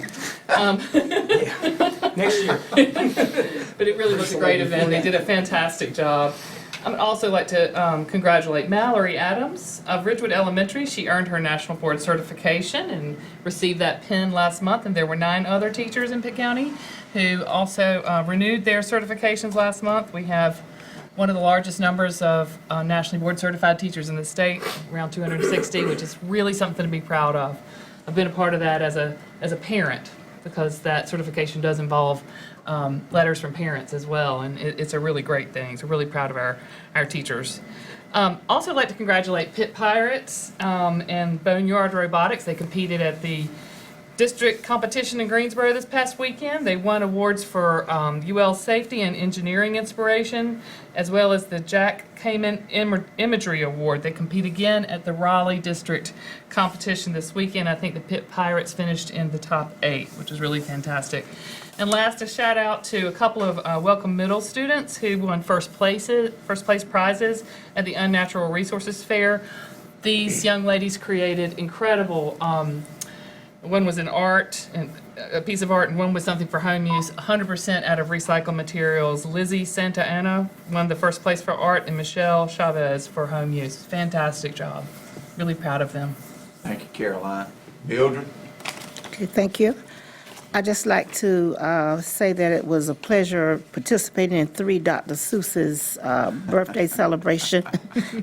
Next year. But it really was a great event. They did a fantastic job. I would also like to congratulate Mallory Adams of Ridgewood Elementary. She earned her National Board certification and received that pin last month, and there were 9 other teachers in Pitt County who also renewed their certifications last month. We have one of the largest numbers of nationally board certified teachers in the state, around 260, which is really something to be proud of. I've been a part of that as a parent, because that certification does involve letters from parents as well, and it's a really great thing. So we're really proud of our teachers. Also, I'd like to congratulate Pitt Pirates and Boneyard Robotics. They competed at the district competition in Greensboro this past weekend. They won awards for UL Safety and Engineering Inspiration, as well as the Jack Kamen Imagery Award. They compete again at the Raleigh District competition this weekend. I think the Pitt Pirates finished in the top 8, which is really fantastic. And last, a shout out to a couple of Welcome Middle students who won first place prizes at the Unnatural Resources Fair. These young ladies created incredible, one was an art, a piece of art, and one was something for home use, 100% out of recycled materials. Lizzie Santa Ana won the first place for art, and Michelle Chavez for home use. Fantastic job. Really proud of them. Thank you, Caroline. Mildred? Okay, thank you. I'd just like to say that it was a pleasure participating in 3 Dr. Seuss's birthday celebration,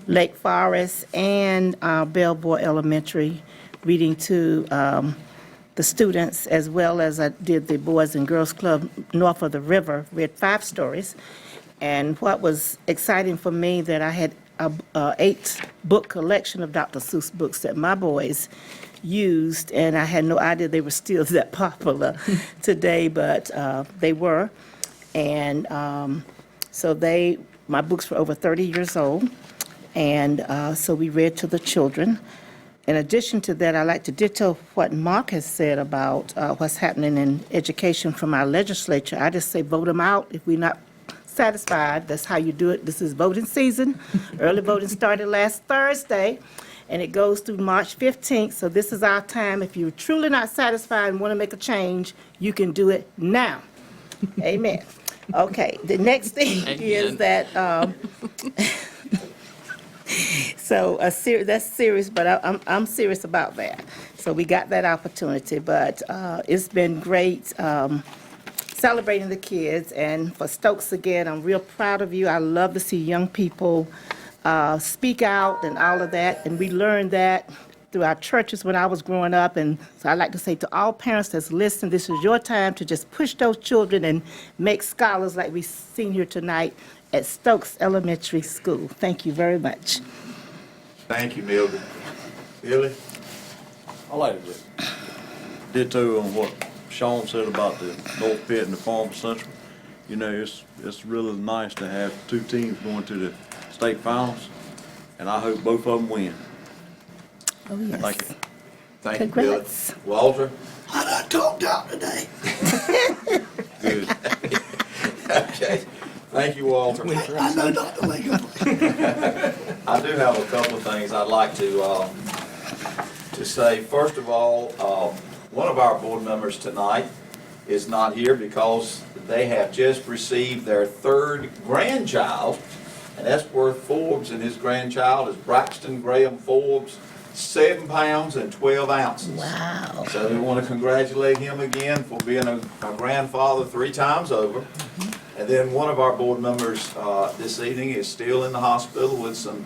Lake Forest and Bellboy Elementary, reading to the students, as well as I did the Boys and Girls Club north of the river, read 5 stories. And what was exciting for me, that I had a 8-book collection of Dr. Seuss books that my boys used, and I had no idea they were still that popular today, but they were. And so my books were over 30 years old, and so we read to the children. In addition to that, I'd like to ditto what Mark has said about what's happening in education from our legislature. I just say vote them out if we're not satisfied. That's how you do it. This is voting season. Early voting started last Thursday, and it goes through March 15th. So this is our time. If you're truly not satisfied and want to make a change, you can do it now. Amen. Okay, the next thing is that, so that's serious, but I'm serious about that. So we got that opportunity, but it's been great celebrating the kids. And for Stokes again, I'm real proud of you. I love to see young people speak out and all of that. And we learned that through our churches when I was growing up. And so I'd like to say to all parents that's listening, this is your time to just push those children and make scholars like we've seen here tonight at Stokes Elementary School. Thank you very much. Thank you, Mildred. Billy? I like to ditto on what Sean said about the North Pitt and the Farm Central. You know, it's really nice to have 2 teams going to the state finals, and I hope both of them win. Oh, yes. Thank you. Thank you, Billy. Walter? I done talked out today. Good. Okay. Thank you, Walter. I know Dr. Lincoln. I do have a couple of things I'd like to say. First of all, one of our board members tonight is not here because they have just received their third grandchild, and that's Worth Forbes, and his grandchild is Braxton Graham Forbes, 7 pounds and 12 ounces. Wow. So we want to congratulate him again for being a grandfather 3 times over. And then one of our board members this evening is still in the hospital with some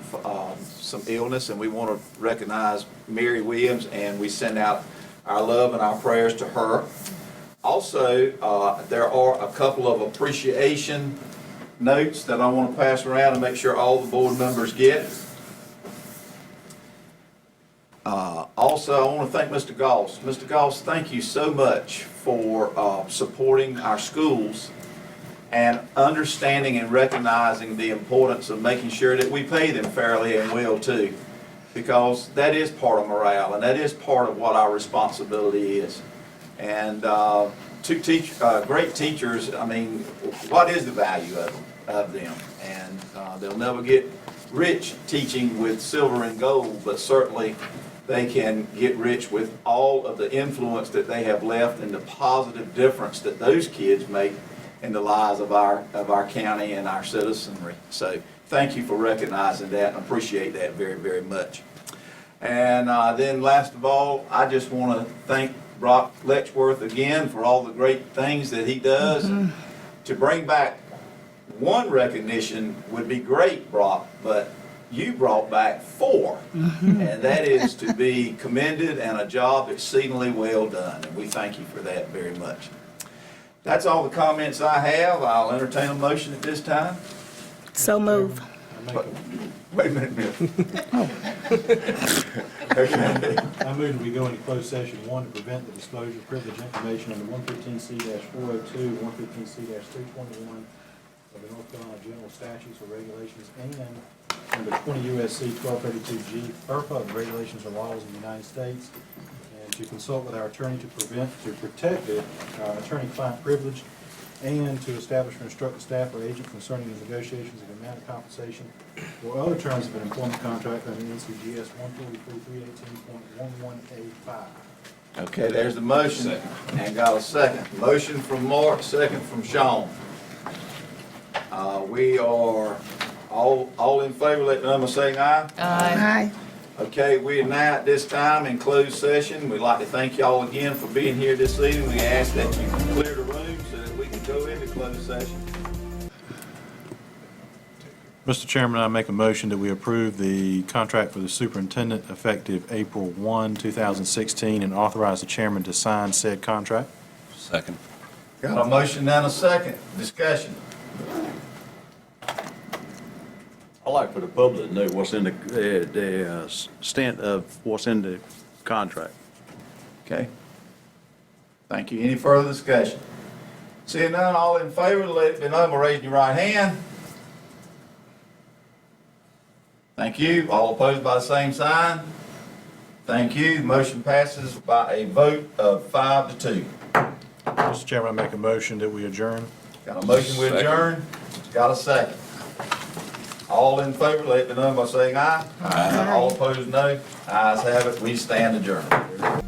illness, and we want to recognize Mary Williams, and we send out our love and our prayers to her. Also, there are a couple of appreciation notes that I want to pass around and make sure all the board members get. Also, I want to thank Mr. Goss. Mr. Goss, thank you so much for supporting our schools and understanding and recognizing the importance of making sure that we pay them fairly and well too, because that is part of morale and that is part of what our responsibility is. And great teachers, I mean, what is the value of them? And they'll never get rich teaching with silver and gold, but certainly they can get rich with all of the influence that they have left and the positive difference that those kids make in the lives of our county and our citizenry. So thank you for recognizing that and appreciate that very, very much. And then last of all, I just want to thank Brock Letchworth again for all the great things that he does. To bring back one recognition would be great, Brock, but you brought back 4, and that is to be commended and a job exceedingly well done, and we thank you for that very much. That's all the comments I have. I'll entertain a motion at this time. So move. Wait a minute, Bill. I move that we go into closed session 1 to prevent the disclosure of privileged information under 115C-402, 115C-321 of the North Carolina General Statutes or Regulations, and under 20 U.S.C. 1232G, FERPA of regulations or laws of the United States, and to consult with our attorney to protect the attorney-client privilege, and to establish or instruct the staff or agent concerning the negotiations of the amount of compensation or other terms of an employment contract under NCGS 143.318.11A5. Okay, there's the motion. And got a second. Motion from Mark, second from Sean. We are all in favor, let the number say aye. Aye. Okay, we are now at this time in closed session. We'd like to thank y'all again for being here this evening. We ask that you clear the room so that we can go into closed session. Mr. Chairman, I make a motion that we approve the contract for the superintendent effective April 1, 2016, and authorize the chairman to sign said contract. Second. Got a motion and a second. Discussion. I like for the public to know what's in the extent of what's in the contract. Okay. Thank you. Any further discussion? Seeing none, all in favor, let it be known by raising your right hand. Thank you. All opposed by the same sign. Thank you. The motion passes by a vote of 5-2. Mr. Chairman, I make a motion that we adjourn. Got a motion we adjourn? Got a second. All in favor, let it be known by saying aye. Aye. All opposed, no. Ayes have it. We stand adjourned.